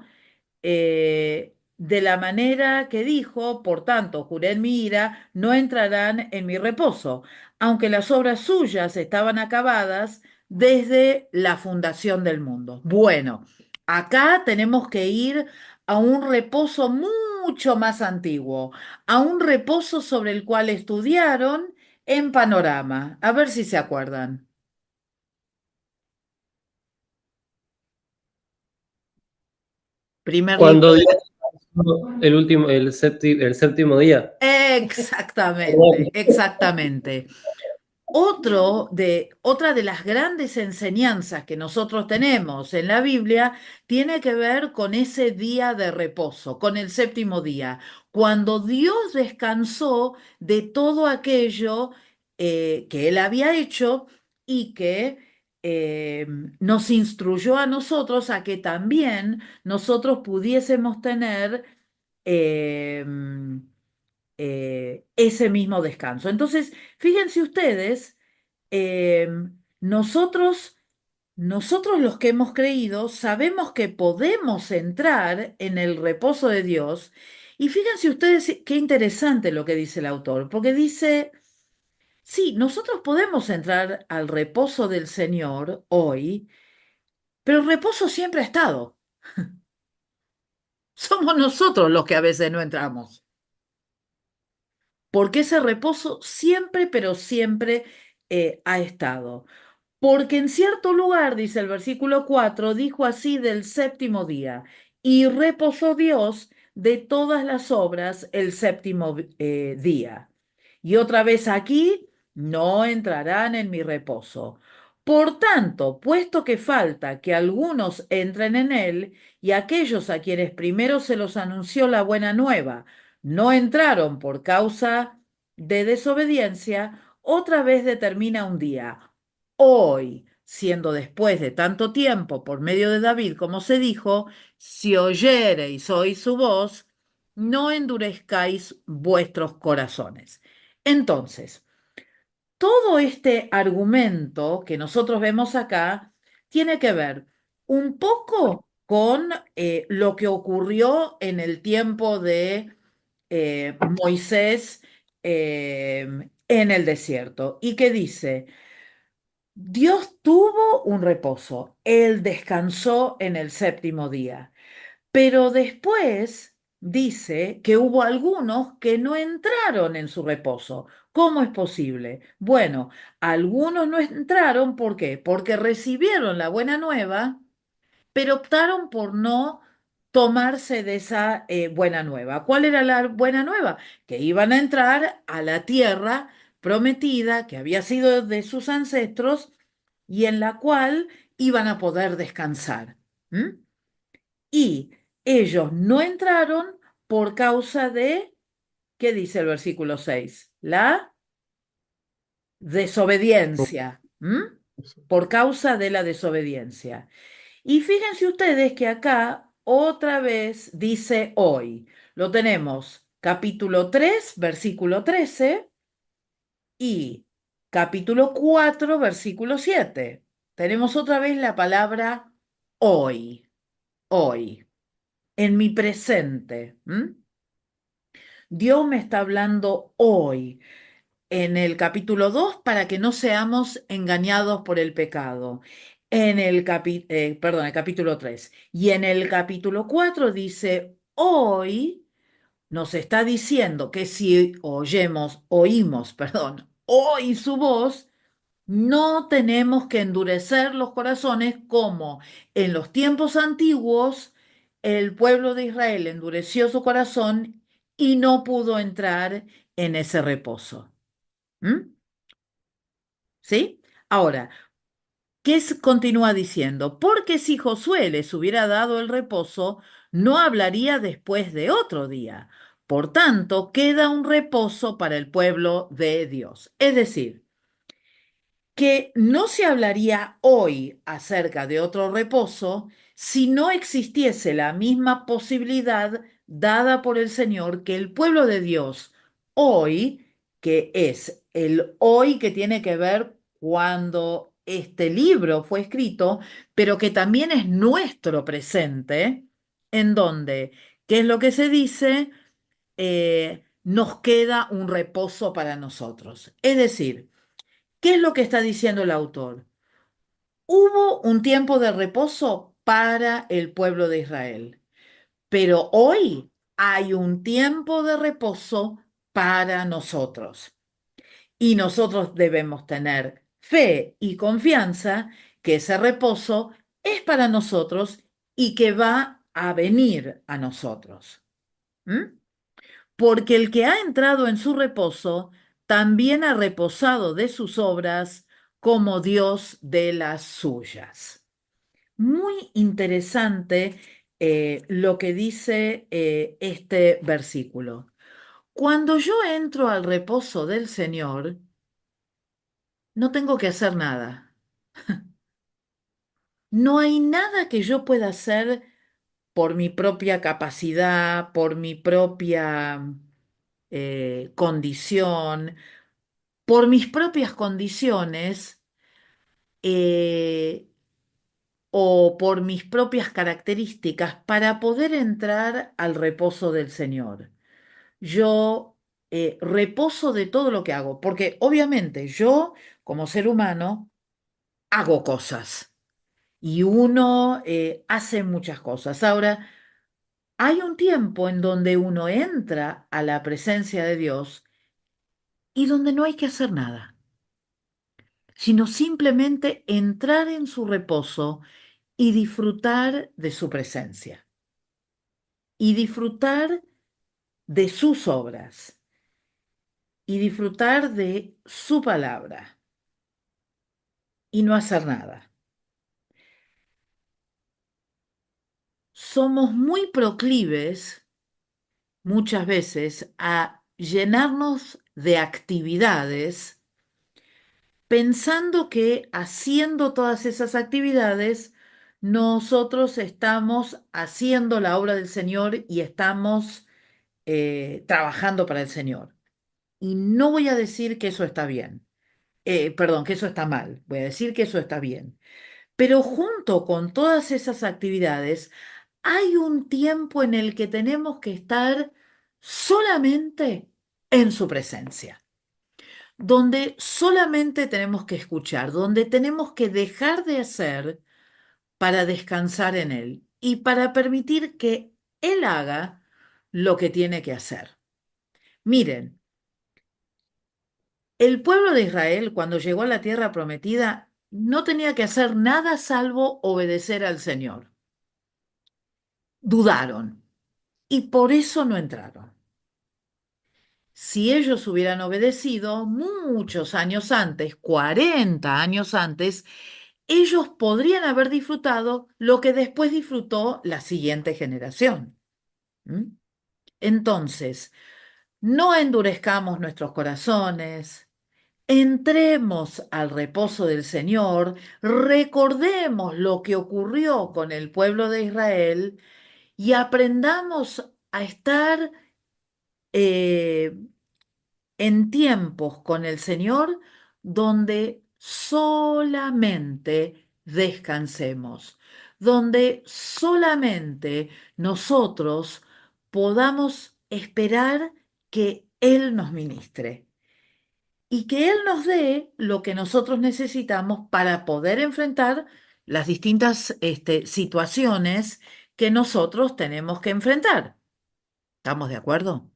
de la manera que dijo, por tanto, juré en mi ira, no entrarán en mi reposo, aunque las obras suyas estaban acabadas desde la fundación del mundo. Bueno, acá tenemos que ir a un reposo mucho más antiguo, a un reposo sobre el cual estudiaron en Panorama. A ver si se acuerdan. Primer libro Cuando Dios de... hizo el séptimo día. Exactamente, exactamente. Otra de las grandes enseñanzas que nosotros tenemos en la Biblia tiene que ver con ese día de reposo, con el séptimo día, cuando Dios descansó de todo aquello que Él había hecho y que eh, nos instruyó a nosotros a que también nosotros pudiésemos tener eh, ese mismo descanso. Entonces, fíjense ustedes eh, nosotros, nosotros los que hemos creído sabemos que podemos entrar en el reposo de Dios. Y fíjense ustedes qué interesante lo que dice el autor, porque dice, sí, nosotros podemos entrar al reposo del Señor hoy, pero el reposo siempre ha estado. Somos nosotros los que a veces no entramos, porque ese reposo siempre, pero siempre ha estado. Porque en cierto lugar, dice el versículo 4, dijo así del séptimo día, y reposó Dios de todas las obras el séptimo día. Y otra vez aquí, no entrarán en mi reposo. Por tanto, puesto que falta que algunos entren en él, y aquellos a quienes primero se los anunció la buena nueva, no entraron por causa de desobediencia, otra vez determina un día hoy, siendo después de tanto tiempo por medio de David, como se dijo, si oyereis hoy su voz, no endurezcáis vuestros corazones. Entonces, todo este argumento que nosotros vemos acá tiene que ver un poco con lo que ocurrió en el tiempo de Moisés en el desierto y que dice, Dios tuvo un reposo, Él descansó en el séptimo día, pero después dice que hubo algunos que no entraron en su reposo. ¿Cómo es posible? Bueno, algunos no entraron, ¿por qué? Porque recibieron la buena nueva, pero optaron por no tomarse de esa buena nueva. ¿Cuál era la buena nueva? Que iban a entrar a la tierra prometida que había sido de sus ancestros y en la cual iban a poder descansar. ¿M? Y ellos no entraron por causa de, ¿qué dice el versículo 6? La desobediencia. ¿M? Por causa de la desobediencia. Y fíjense ustedes que acá otra vez dice hoy. Lo tenemos capítulo 3, versículo 13 y capítulo 4, versículo 7. Tenemos otra vez la palabra hoy, hoy, en mi presente. ¿M? Dios me está hablando hoy en el capítulo 2 para que no seamos engañados por el pecado. El capítulo 3. Y en el capítulo 4 dice, hoy nos está diciendo que si oímos, perdón, hoy su voz, no tenemos que endurecer los corazones como en los tiempos antiguos el pueblo de Israel endureció su corazón y no pudo entrar en ese reposo. ¿Mm? ¿Sí? Ahora, continúa diciendo? Porque si Josué les hubiera dado el reposo, no hablaría después de otro día. Por tanto, queda un reposo para el pueblo de Dios. Es decir, que no se hablaría hoy acerca de otro reposo si no existiese la misma posibilidad dada por el Señor que el pueblo de Dios hoy, que es el hoy que tiene que ver cuando este libro fue escrito, pero que también es nuestro presente, en donde, ¿qué es lo que se dice? Nos queda un reposo para nosotros. Es decir, ¿qué es lo que está diciendo el autor? Hubo un tiempo de reposo para el pueblo de Israel, pero hoy hay un tiempo de reposo para nosotros. Y nosotros debemos tener fe y confianza que ese reposo es para nosotros y que va a venir a nosotros. ¿Mm? Porque el que ha entrado en su reposo también ha reposado de sus obras como Dios de las suyas. Muy interesante lo que dice este versículo. Cuando yo entro al reposo del Señor, no tengo que hacer nada. No hay nada que yo pueda hacer por mi propia capacidad, por mi propia condición, por mis propias condiciones eh, o por mis propias características para poder entrar al reposo del Señor. Yo reposo de todo lo que hago, porque obviamente yo, como ser humano, hago cosas y uno hace muchas cosas. Ahora, hay un tiempo en donde uno entra a la presencia de Dios y donde no hay que hacer nada, sino simplemente entrar en su reposo y disfrutar de su presencia y disfrutar de sus obras y disfrutar de su palabra y no hacer nada. Somos muy proclives muchas veces a llenarnos de actividades pensando que haciendo todas esas actividades nosotros estamos haciendo la obra del Señor y estamos trabajando para el Señor. Y no voy a decir que eso está bien. Perdón, que eso está mal. Voy a decir que eso está bien. Pero junto con todas esas actividades, hay un tiempo en el que tenemos que estar solamente en su presencia, donde solamente tenemos que escuchar, donde tenemos que dejar de hacer para descansar en Él y para permitir que Él haga lo que tiene que hacer. Miren, el pueblo de Israel, cuando llegó a la tierra prometida, no tenía que hacer nada salvo obedecer al Señor. Dudaron y por eso no entraron. Si ellos hubieran obedecido muchos años antes, 40 años antes, ellos podrían haber disfrutado lo que después disfrutó la siguiente generación. ¿Mm? Entonces, no endurezcamos nuestros corazones, entremos al reposo del Señor, recordemos lo que ocurrió con el pueblo de Israel y aprendamos a estar eh, en tiempos con el Señor donde solamente descansemos, donde solamente nosotros podamos esperar que Él nos ministre y que Él nos dé lo que nosotros necesitamos para poder enfrentar las distintas situaciones que nosotros tenemos que enfrentar. ¿Estamos de acuerdo?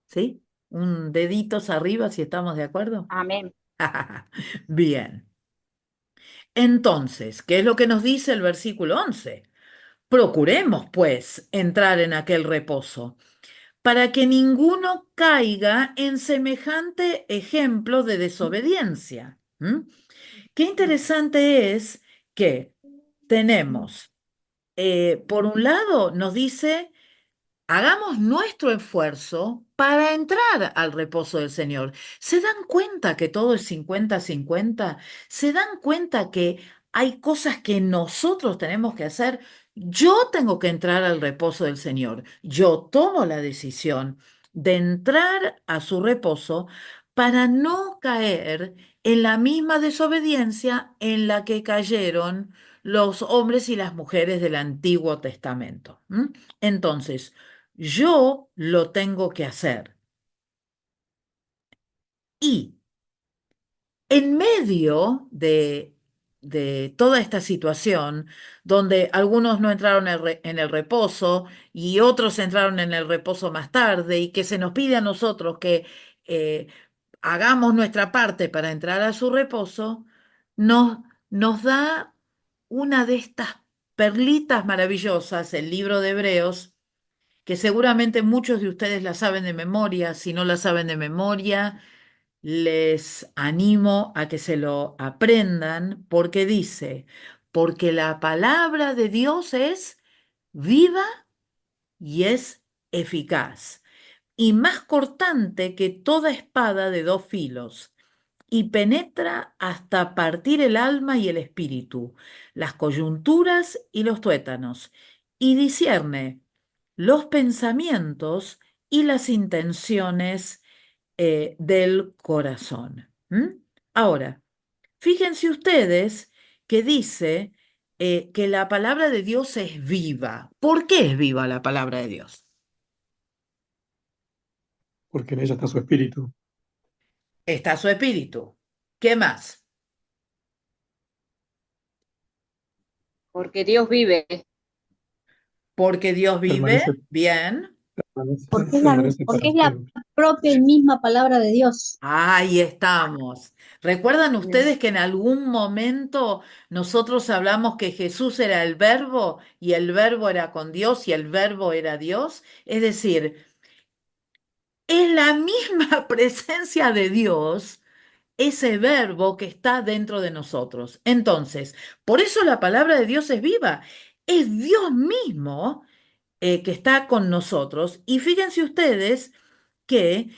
¿Sí? Un deditos arriba si estamos de acuerdo. Amén. Bien. Entonces, ¿qué es lo que nos dice el versículo 11? Procuremos, pues, entrar en aquel reposo, para que ninguno caiga en semejante ejemplo de desobediencia. ¿Mm? Qué interesante es que tenemos, por un lado, nos dice hagamos nuestro esfuerzo para entrar al reposo del Señor. ¿Se dan cuenta que todo es 50-50? ¿Se dan cuenta que hay cosas que nosotros tenemos que hacer? Yo tengo que entrar al reposo del Señor. Yo tomo la decisión de entrar a su reposo para no caer en la misma desobediencia en la que cayeron los hombres y las mujeres del Antiguo Testamento. ¿Mm? Entonces, yo lo tengo que hacer. Y en medio de toda esta situación, donde algunos no entraron en el reposo y otros entraron en el reposo más tarde, y que se nos pide a nosotros que eh, hagamos nuestra parte para entrar a su reposo, nos, nos da una de estas perlitas maravillosas, el libro de Hebreos, que seguramente muchos de ustedes la saben de memoria. Si no la saben de memoria, les animo a que se lo aprendan porque dice, porque la palabra de Dios es viva y es eficaz y más cortante que toda espada de dos filos y penetra hasta partir el alma y el espíritu, las coyunturas y los tuétanos, y discierne los pensamientos y las intenciones del corazón. ¿Mm? Ahora, fíjense ustedes que dice que la palabra de Dios es viva. ¿Por qué es viva la palabra de Dios? porque en ella está su espíritu. Está su espíritu. ¿Qué más? Porque Dios vive. Porque Dios vive, Permanece, bien. permanece para Porque es la siempre. propia y misma palabra de Dios. Ahí estamos. ¿Recuerdan ustedes que en algún momento nosotros hablamos que Jesús era el verbo y el verbo era con Dios y el verbo era Dios? Es decir, es la misma presencia de Dios, ese verbo que está dentro de nosotros. Entonces, por eso la palabra de Dios es viva. Es Dios mismo que está con nosotros. Y fíjense ustedes que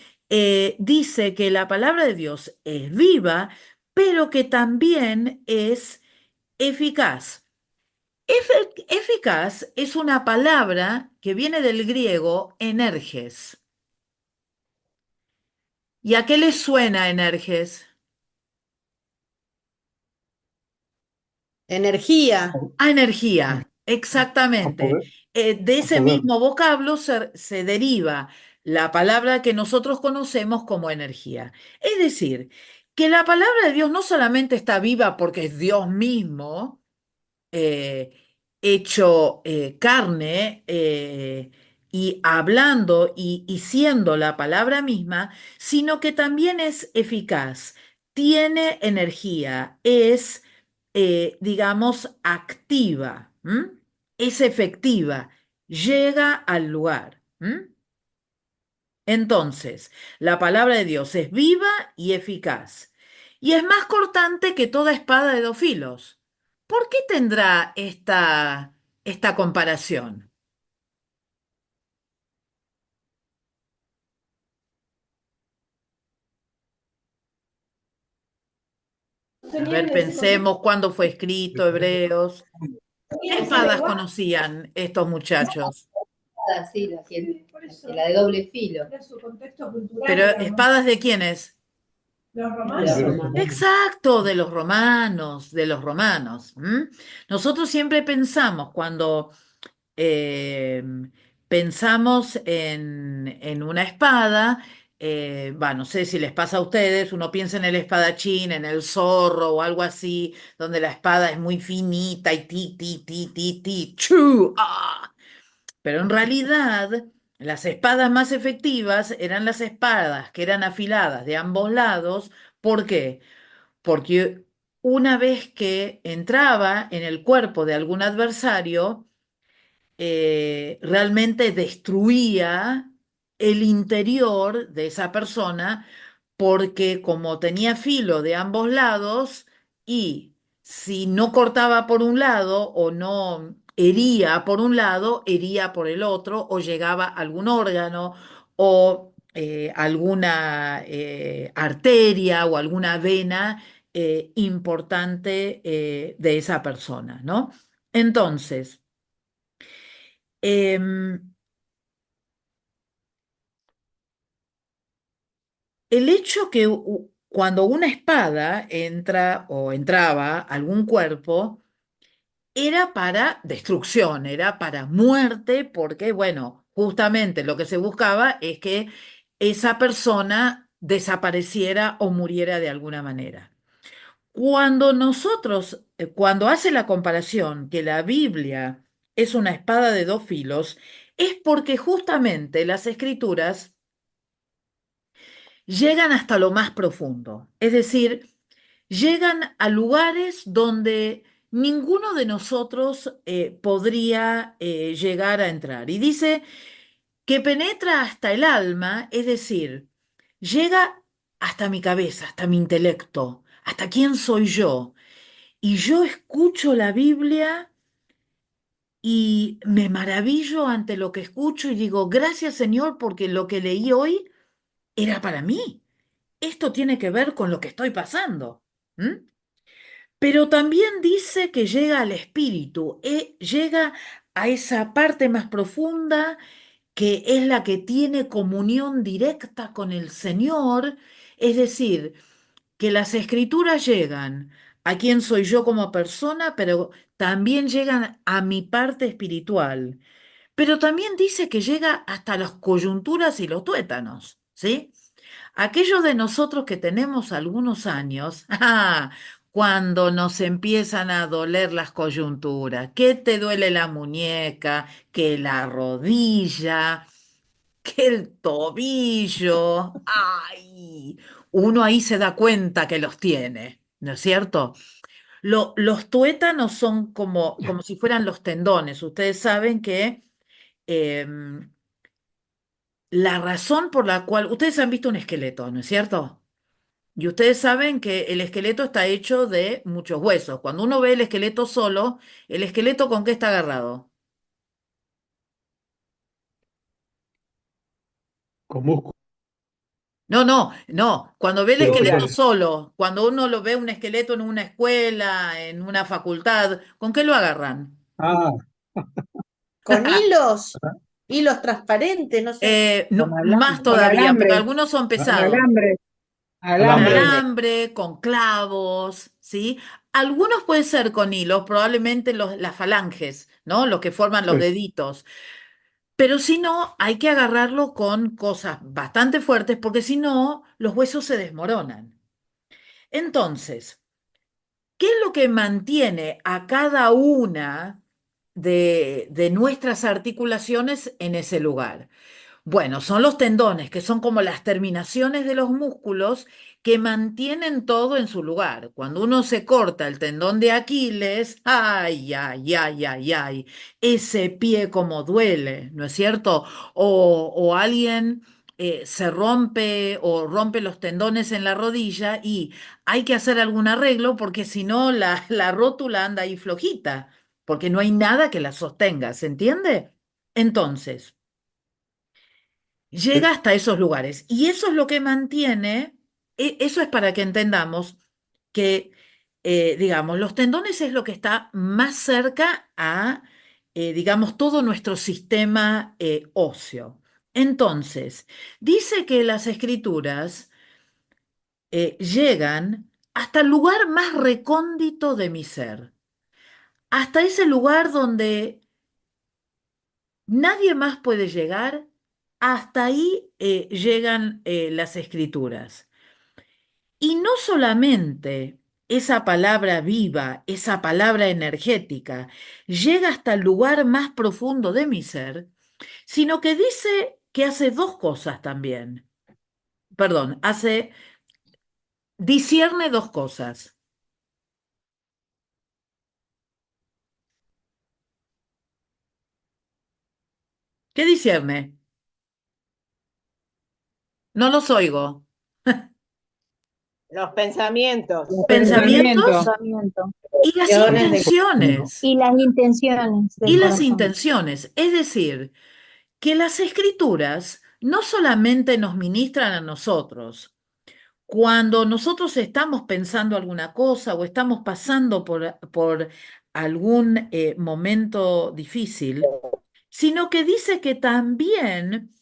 dice que la palabra de Dios es viva, pero que también es eficaz. Eficaz es una palabra que viene del griego energes. ¿Y a qué les suena energes? Energía. A energía, A exactamente. poder, De a ese poder. mismo vocablo se deriva la palabra que nosotros conocemos como energía. Es decir, que la palabra de Dios no solamente está viva porque es Dios mismo, eh, hecho carne y hablando y siendo la palabra misma, sino que también es eficaz, tiene energía, es, digamos, activa, ¿m? Es efectiva, llega al lugar. ¿M? Entonces, la palabra de Dios es viva y eficaz, y es más cortante que toda espada de dos filos. ¿Por qué tendrá esta comparación? A ver, pensemos cuándo fue escrito Hebreos. ¿Qué espadas conocían estos muchachos? Sí, la de doble filo. Pero ¿espadas de quiénes? De los romanos. Exacto, de los romanos, de los romanos. ¿M? Nosotros siempre pensamos cuando eh, pensamos en una espada, no sé si les pasa a ustedes, uno piensa en el espadachín, en el zorro o algo así, donde la espada es muy finita y ti, ti, ti, ti, ti, chu, ah. Pero en realidad, las espadas más efectivas eran las espadas que eran afiladas de ambos lados. ¿Por qué? Porque una vez que entraba en el cuerpo de algún adversario, realmente destruía el interior de esa persona porque como tenía filo de ambos lados y si no cortaba por un lado o no hería por un lado, hería por el otro o llegaba a algún órgano o alguna arteria o alguna vena importante de esa persona, ¿no? Entonces, em, el hecho que cuando una espada entra o entraba a algún cuerpo, era para destrucción, era para muerte, porque, bueno, justamente lo que se buscaba es que esa persona desapareciera o muriera de alguna manera. Cuando nosotros, cuando hace la comparación que la Biblia es una espada de dos filos, es porque justamente las escrituras llegan hasta lo más profundo, es decir, llegan a lugares donde ninguno de nosotros podría llegar a entrar. Y dice que penetra hasta el alma, es decir, llega hasta mi cabeza, hasta mi intelecto, hasta quién soy yo. Y yo escucho la Biblia y me maravillo ante lo que escucho y digo, gracias Señor, porque lo que leí hoy era para mí. Esto tiene que ver con lo que estoy pasando. ¿M? Pero también dice que llega al espíritu, llega a esa parte más profunda que es la que tiene comunión directa con el Señor, es decir, que las escrituras llegan a quién soy yo como persona, pero también llegan a mi parte espiritual. Pero también dice que llega hasta las coyunturas y los tuétanos, ¿sí? Aquellos de nosotros que tenemos algunos años, cuando nos empiezan a doler las coyunturas, que te duele la muñeca, que la rodilla, que el tobillo, ¡ay! Uno ahí se da cuenta que los tiene, ¿no es cierto? Los tuétanos son como si fueran los tendones. Ustedes saben que em, la razón por la cual, ustedes han visto un esqueleto, ¿no es cierto? Y ustedes saben que el esqueleto está hecho de muchos huesos. Cuando uno ve el esqueleto solo, ¿el esqueleto con qué está agarrado? Con músculo, No, no, no. Cuando ve el esqueleto estructurales. solo, cuando uno lo ve un esqueleto en una escuela, en una facultad, ¿con qué lo agarran? Ah, Con hilos, hilos transparentes, no sé. No, más todavía, porque algunos son pesados. Con alambre. alambre, con clavos, ¿sí? Algunos pueden ser con hilos, probablemente las falanges, ¿no? Los que forman los Sí. deditos. Pero si no, hay que agarrarlo con cosas bastante fuertes, porque si no, los huesos se desmoronan. Entonces, ¿qué es lo que mantiene a cada una de nuestras articulaciones en ese lugar? Bueno, son los tendones, que son como las terminaciones de los músculos que mantienen todo en su lugar. Cuando uno se corta el tendón de Aquiles, ay, ay, ay, ay, ay, ese pie como duele, ¿no es cierto? O alguien se rompe o rompe los tendones en la rodilla y hay que hacer algún arreglo porque si no la rótula anda ahí flojita, porque no hay nada que la sostenga, ¿se entiende? Entonces llega Sí. hasta esos lugares. Y eso es lo que mantiene, eso es para que entendamos que, digamos, los tendones es lo que está más cerca a, digamos, todo nuestro sistema óseo. Entonces, dice que las escrituras llegan hasta el lugar más recóndito de mi ser, hasta ese lugar donde nadie más puede llegar, hasta ahí llegan las escrituras. Y no solamente esa palabra viva, esa palabra energética, llega hasta el lugar más profundo de mi ser, sino que dice que hace dos cosas también. Perdón, discierne dos cosas. ¿Qué discierne? No los oigo. Los pensamientos. Pensamientos Pensamiento. y las Acciones de intenciones. Y las intenciones Y del las corazón. intenciones. Es decir, que las escrituras no solamente nos ministran a nosotros, cuando nosotros estamos pensando alguna cosa o estamos pasando por algún momento difícil, sino que dice que también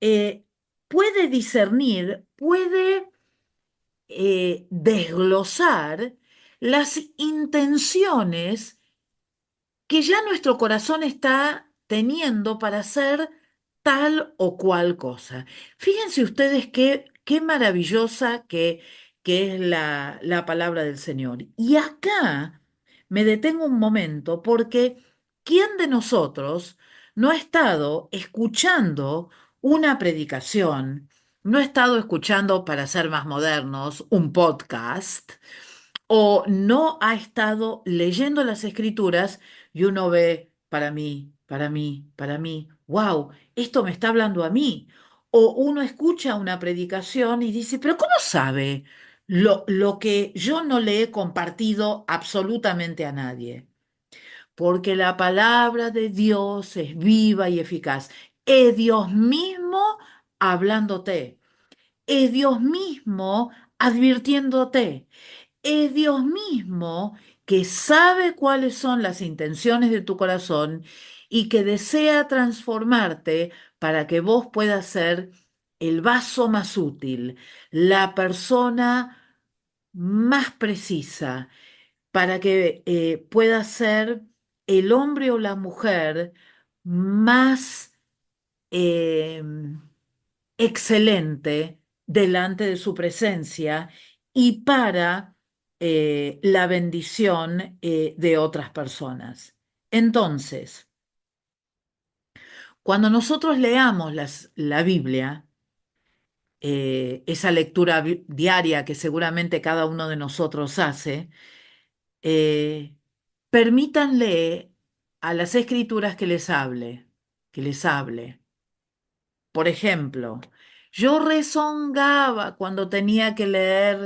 eh, puede discernir, puede desglosar las intenciones que ya nuestro corazón está teniendo para hacer tal o cual cosa. Fíjense ustedes qué maravillosa que es la palabra del Señor. Y acá me detengo un momento porque ¿quién de nosotros no ha estado escuchando una predicación, no ha estado escuchando, para ser más modernos, un podcast? O no ha estado leyendo las escrituras y uno ve para mí, wow, esto me está hablando a mí. O uno escucha una predicación y dice, pero ¿cómo sabe lo que yo no le he compartido absolutamente a nadie? Porque la palabra de Dios es viva y eficaz. Es Dios mismo hablándote. Es Dios mismo advirtiéndote. Es Dios mismo que sabe cuáles son las intenciones de tu corazón y que desea transformarte para que vos puedas ser el vaso más útil, la persona más precisa, para que puedas ser el hombre o la mujer más eh, excelente delante de su presencia y para la bendición de otras personas. Entonces, cuando nosotros leamos la Biblia, esa lectura diaria que seguramente cada uno de nosotros hace, eh, permítanle a las escrituras que les hable. Por ejemplo, yo rezongaba cuando tenía que leer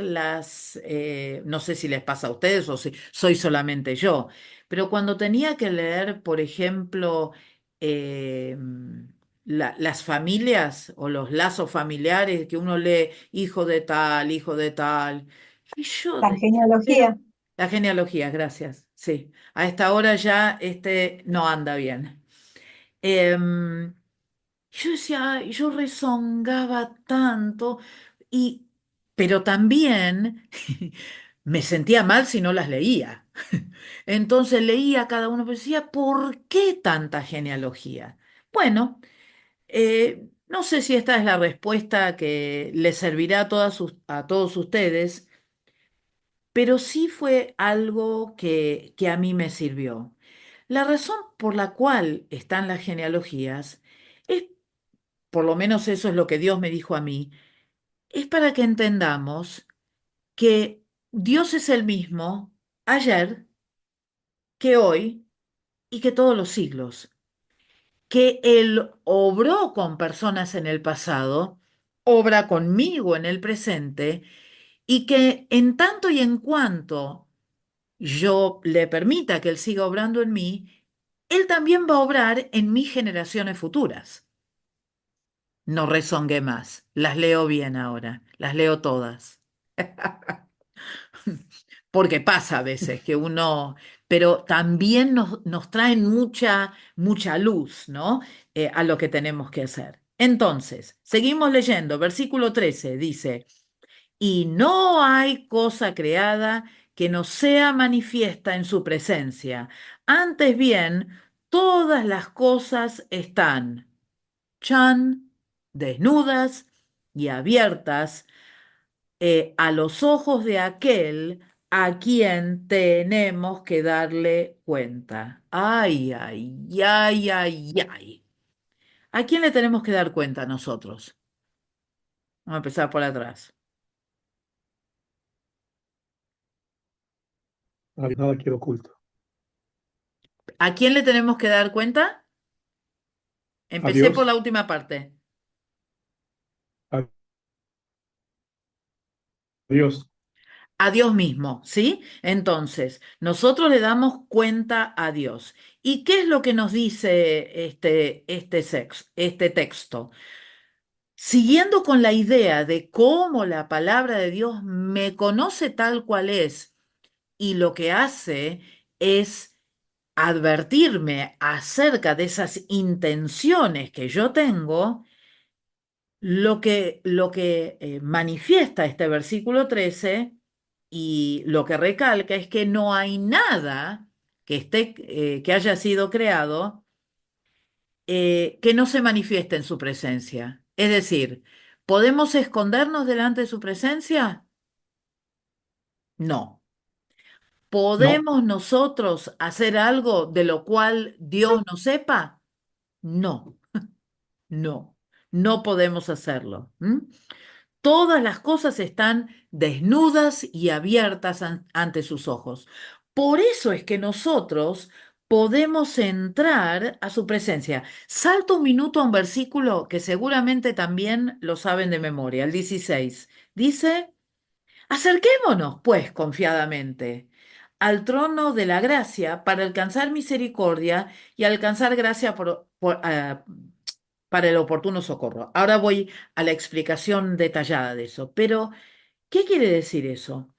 no sé si les pasa a ustedes o si soy solamente yo, pero cuando tenía que leer, por ejemplo, eh, las familias o los lazos familiares, que uno lee hijo de tal, y yo La decía, pero genealogía. la genealogía, gracias, sí, a esta hora ya no anda bien. Em, yo decía, "Ay", yo rezongaba tanto, y, pero también me sentía mal si no las leía. Entonces leía cada uno, pero decía, ¿por qué tanta genealogía? Bueno, no sé si esta es la respuesta que les servirá a todos ustedes, pero sí fue algo que a mí me sirvió. La razón por la cual están las genealogías es, por lo menos eso es lo que Dios me dijo a mí, es para que entendamos que Dios es el mismo ayer, que hoy y que todos los siglos, que Él obró con personas en el pasado, obra conmigo en el presente, y que en tanto y en cuanto yo le permita que Él siga obrando en mí, Él también va a obrar en mis generaciones futuras. No rezongué más, las leo bien ahora, las leo todas. Porque pasa a veces que uno, pero también nos traen mucha luz, ¿no? A lo que tenemos que hacer. Entonces, seguimos leyendo. Versículo 13 dice, y no hay cosa creada que no sea manifiesta en su presencia. Antes bien, todas las cosas están, chan, desnudas y abiertas a los ojos de aquel a quien tenemos que darle cuenta. Ay, ay, ay, ay, ay. ¿A quién le tenemos que dar cuenta nosotros? Vamos a empezar por atrás. Nada queda oculto. ¿A quién le tenemos que dar cuenta? A Empecé por Dios, la última parte. a Dios. A Dios mismo, ¿sí? Entonces, nosotros le damos cuenta a Dios. ¿Y qué es lo que nos dice este texto? Siguiendo con la idea de cómo la palabra de Dios me conoce tal cual es y lo que hace es advertirme acerca de esas intenciones que yo tengo, lo que manifiesta este versículo 13 y lo que recalca es que no hay nada que haya sido creado que no se manifieste en su presencia. Es decir, ¿podemos escondernos delante de su presencia? No. No, ¿Podemos nosotros hacer algo de lo cual Dios no sepa? No, no, no podemos hacerlo. Todas las cosas están desnudas y abiertas ante sus ojos. Por eso es que nosotros podemos entrar a su presencia. Salto un minuto a un versículo que seguramente también lo saben de memoria, el 16. Dice, acerquémonos, pues, confiadamente al trono de la gracia para alcanzar misericordia y alcanzar gracia para el oportuno socorro. Ahora voy a la explicación detallada de eso, pero ¿qué quiere decir eso?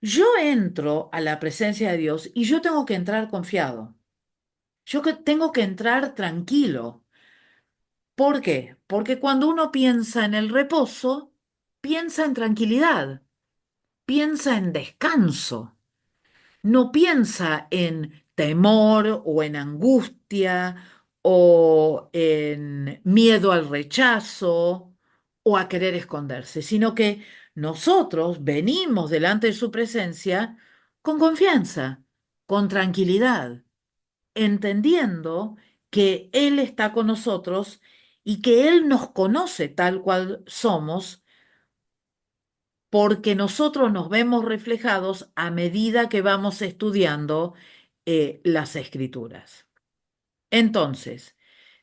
Yo entro a la presencia de Dios y yo tengo que entrar confiado. Tengo que entrar tranquilo. ¿Por qué? Porque cuando uno piensa en el reposo, piensa en tranquilidad, piensa en descanso. No piensa en temor o en angustia o en miedo al rechazo o a querer esconderse, sino que nosotros venimos delante de su presencia con confianza, con tranquilidad, entendiendo que Él está con nosotros y que Él nos conoce tal cual somos porque nosotros nos vemos reflejados a medida que vamos estudiando las escrituras. Entonces,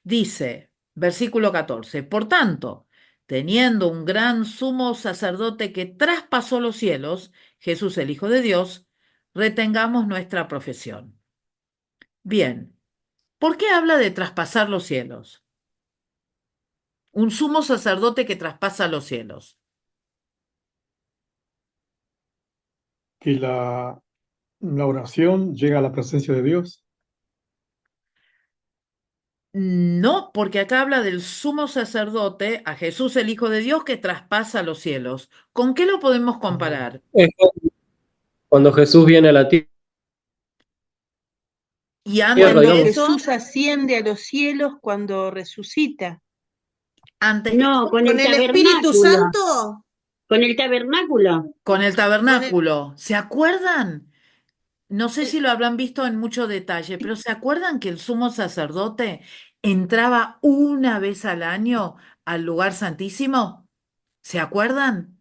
dice, versículo 14, por tanto, teniendo un gran sumo sacerdote que traspasó los cielos, Jesús el Hijo de Dios, retengamos nuestra profesión. Bien, ¿por qué habla de traspasar los cielos? Un sumo sacerdote que traspasa los cielos. Que la oración llega a la presencia de Dios. No, porque acá habla del sumo sacerdote, a Jesús el Hijo de Dios, que traspasa los cielos. ¿Con qué lo podemos comparar? Es cuando Jesús viene a la Y antes tierra, Cuando de digamos. eso, Jesús asciende a los cielos, cuando resucita. antes que No, con ¿Con el el Espíritu tabernáculo. Santo? Con el tabernáculo. con el Con el- tabernáculo, ¿se acuerdan? No sé el- si lo habrán visto en mucho detalle, pero ¿se acuerdan que el sumo sacerdote entraba una vez al año al lugar santísimo? ¿Se acuerdan?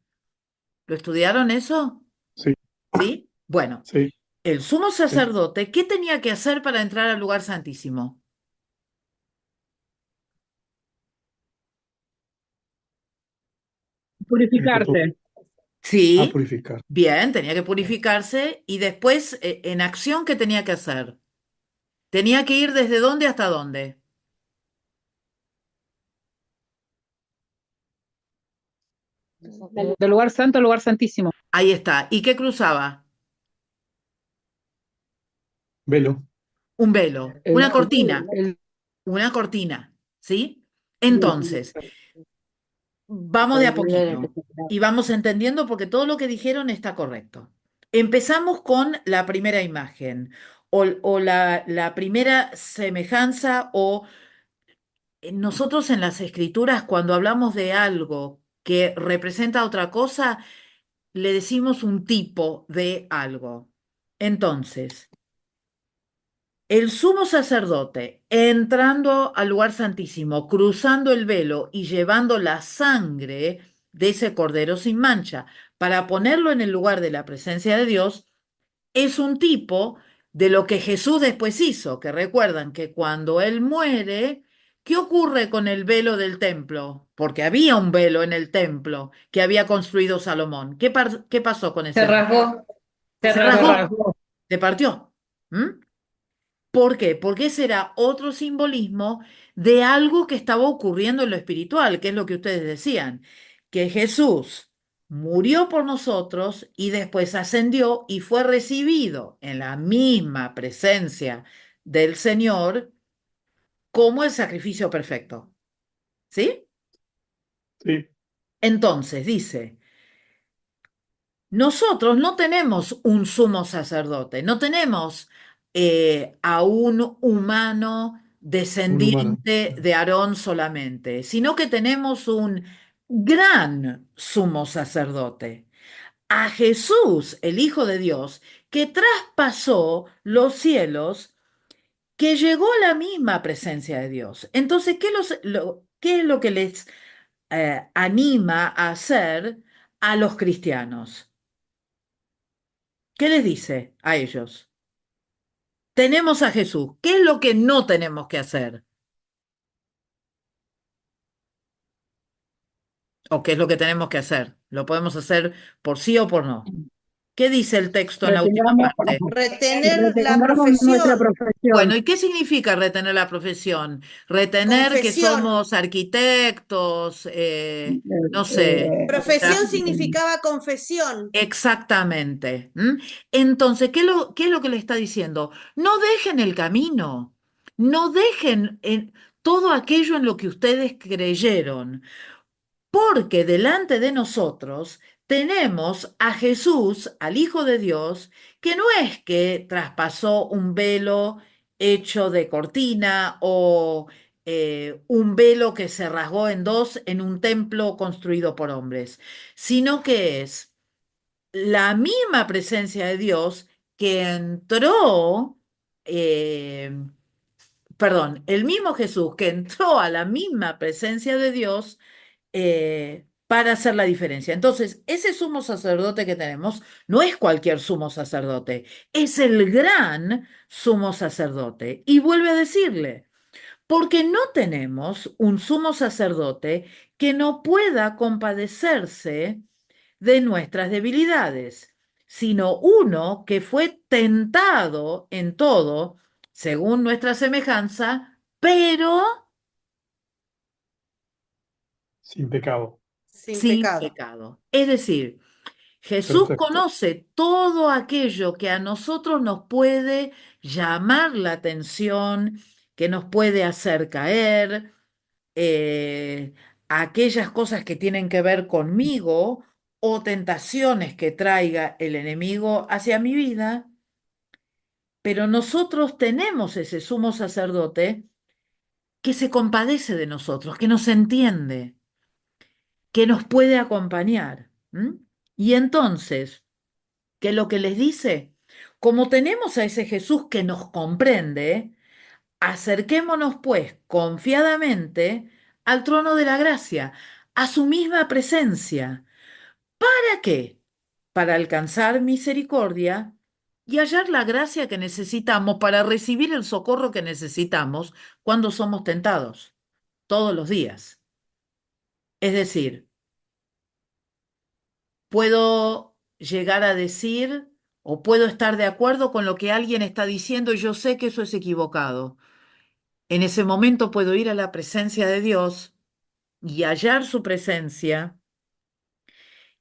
¿Lo estudiaron eso? Sí, ¿Sí? Bueno, sí. el sumo Sí. sacerdote, ¿qué tenía que hacer para entrar al lugar santísimo? Tenía que Purificarse. Sí, purificar. bien, tenía que purificarse y después en acción, ¿qué tenía que hacer? Tenía que ir desde dónde hasta dónde. Del lugar santo al lugar santísimo. Ahí está. ¿Y qué cruzaba? Velo. Un velo, El, el- una cortina, ¿sí? Entonces, vamos de a poquito y vamos entendiendo porque todo lo que dijeron está correcto. Empezamos con la primera imagen o la primera semejanza o nosotros en las escrituras cuando hablamos de algo que representa otra cosa, le decimos un tipo de algo. Entonces, el sumo sacerdote entrando al lugar santísimo, cruzando el velo y llevando la sangre de ese cordero sin mancha para ponerlo en el lugar de la presencia de Dios, es un tipo de lo que Jesús después hizo, que recuerdan que cuando él muere, ¿qué ocurre con el velo del templo? Porque había un velo en el templo que había construido Salomón. ¿Qué pasó con Se ese velo? rasgó, se Se se rasgó. rasgó, rasgó. se partió. ¿Mm? ¿Por qué? Porque ese era otro simbolismo de algo que estaba ocurriendo en lo espiritual, que es lo que ustedes decían, que Jesús murió por nosotros y después ascendió y fue recibido en la misma presencia del Señor como el sacrificio perfecto. ¿Sí? Sí. Entonces dice, nosotros no tenemos un sumo sacerdote, no tenemos a un humano Un humano. descendiente de Aarón solamente, sino que tenemos un gran sumo sacerdote, a Jesús, el Hijo de Dios, que traspasó los cielos, que llegó a la misma presencia de Dios. Entonces, ¿qué es lo que les anima a hacer a los cristianos? ¿Qué les dice a ellos? Tenemos a Jesús. ¿Qué es lo que no tenemos que hacer? ¿O qué es lo que tenemos que hacer? ¿Lo podemos hacer por sí o por no? ¿Qué dice el texto en la última Retengamos, parte? Retener la retengamos nuestra profesión, profesión. Bueno, ¿y qué significa retener la profesión? Retener que confesión. somos arquitectos, no sé. Profesión significaba confesión. Exactamente. ¿M? Entonces, ¿qué es lo que le está diciendo? No dejen el camino, no dejen todo aquello en lo que ustedes creyeron, porque delante de nosotros tenemos a Jesús, al Hijo de Dios, que no es que traspasó un velo hecho de cortina o un velo que se rasgó en dos en un templo construido por hombres, sino que es la misma presencia de Dios que entró, eh, perdón, el mismo Jesús que entró a la misma presencia de Dios para hacer la diferencia. Entonces, ese sumo sacerdote que tenemos no es cualquier sumo sacerdote, es el gran sumo sacerdote. Y vuelve a decirle, porque no tenemos un sumo sacerdote que no pueda compadecerse de nuestras debilidades, sino uno que fue tentado en todo, según nuestra semejanza, pero sin pecado. Sin sin pecado. pecado. Es decir, Jesús Perfecto. conoce todo aquello que a nosotros nos puede llamar la atención, que nos puede hacer caer, eh, aquellas cosas que tienen que ver conmigo o tentaciones que traiga el enemigo hacia mi vida, pero nosotros tenemos ese sumo sacerdote que se compadece de nosotros, que nos entiende, que nos puede acompañar. ¿M? Y entonces, ¿qué es lo que les dice? Como tenemos a ese Jesús que nos comprende, acerquémonos pues confiadamente al trono de la gracia, a su misma presencia. ¿Para qué? Para alcanzar misericordia y hallar la gracia que necesitamos para recibir el socorro que necesitamos cuando somos tentados, todos los días. Es decir, puedo llegar a decir o puedo estar de acuerdo con lo que alguien está diciendo y yo sé que eso es equivocado. En ese momento puedo ir a la presencia de Dios y hallar su presencia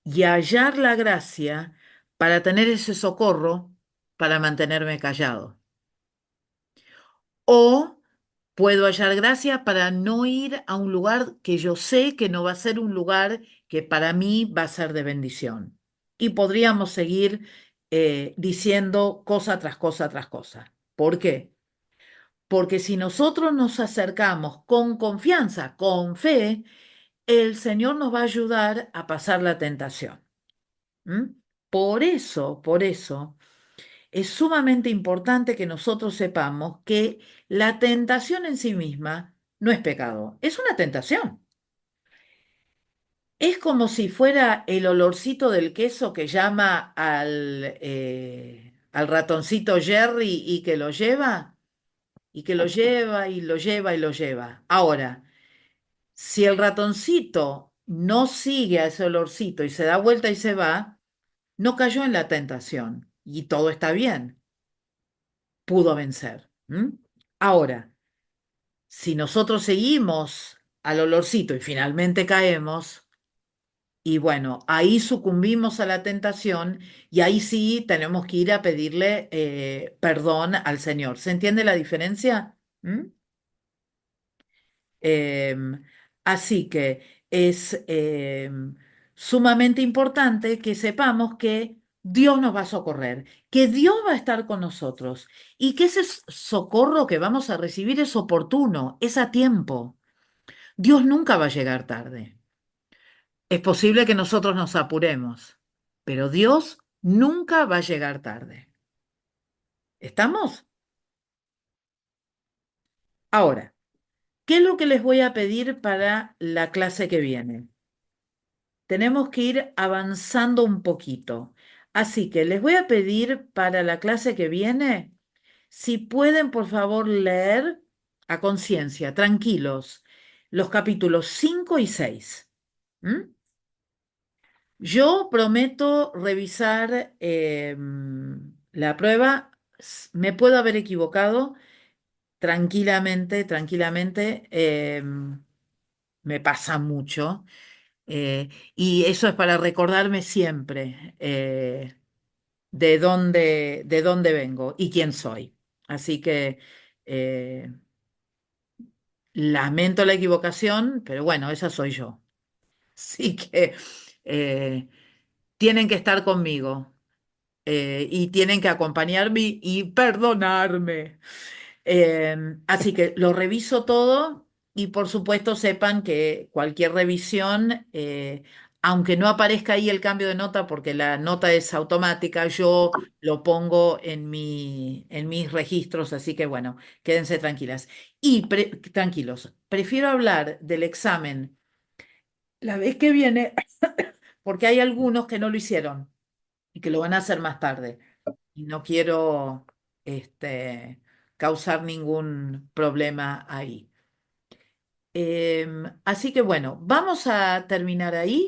y hallar la gracia para tener ese socorro para mantenerme callado. O puedo hallar gracia para no ir a un lugar que yo sé que no va a ser un lugar que para mí va a ser de bendición. Y podríamos seguir diciendo cosa tras cosa tras cosa. ¿Por qué? Porque si nosotros nos acercamos con confianza, con fe, el Señor nos va a ayudar a pasar la tentación. ¿Mm? Por eso, es sumamente importante que nosotros sepamos que la tentación en sí misma no es pecado, es una tentación. Es como si fuera el olorcito del queso que llama al ratoncito Jerry y que lo lleva, y que lo lleva y lo lleva y lo lleva. Ahora, si el ratoncito no sigue a ese olorcito y se da vuelta y se va, no cayó en la tentación y todo está bien, pudo vencer. ¿M? Ahora, si nosotros seguimos al olorcito y finalmente caemos, y bueno, ahí sucumbimos a la tentación y ahí sí tenemos que ir a pedirle perdón al Señor. ¿Se entiende la diferencia? ¿M? Em, Así que es sumamente importante que sepamos que Dios nos va a socorrer, que Dios va a estar con nosotros y que ese socorro que vamos a recibir es oportuno, es a tiempo. Dios nunca va a llegar tarde. Es posible que nosotros nos apuremos, pero Dios nunca va a llegar tarde. ¿Estamos? Ahora, ¿qué es lo que les voy a pedir para la clase que viene? Tenemos que ir avanzando un poquito. Así que les voy a pedir para la clase que viene, si pueden, por favor, leer a conciencia, tranquilos, los capítulos 5 y 6. ¿Mm? Yo prometo revisar la prueba. Me puedo haber equivocado tranquilamente, tranquilamente. Me pasa mucho. eh, y eso es para recordarme siempre de dónde vengo y quién soy. Así que eh, lamento la equivocación, pero bueno, esa soy yo. Así que eh, tienen que estar conmigo y tienen que acompañarme y perdonarme. Así que lo reviso todo y por supuesto sepan que cualquier revisión, aunque no aparezca ahí el cambio de nota porque la nota es automática, yo lo pongo en mis registros, así que bueno, quédense tranquilas. Y tranquilos, prefiero hablar del examen la vez que viene porque hay algunos que no lo hicieron y que lo van a hacer más tarde. Y no quiero causar ningún problema ahí. Así que bueno, vamos a terminar ahí.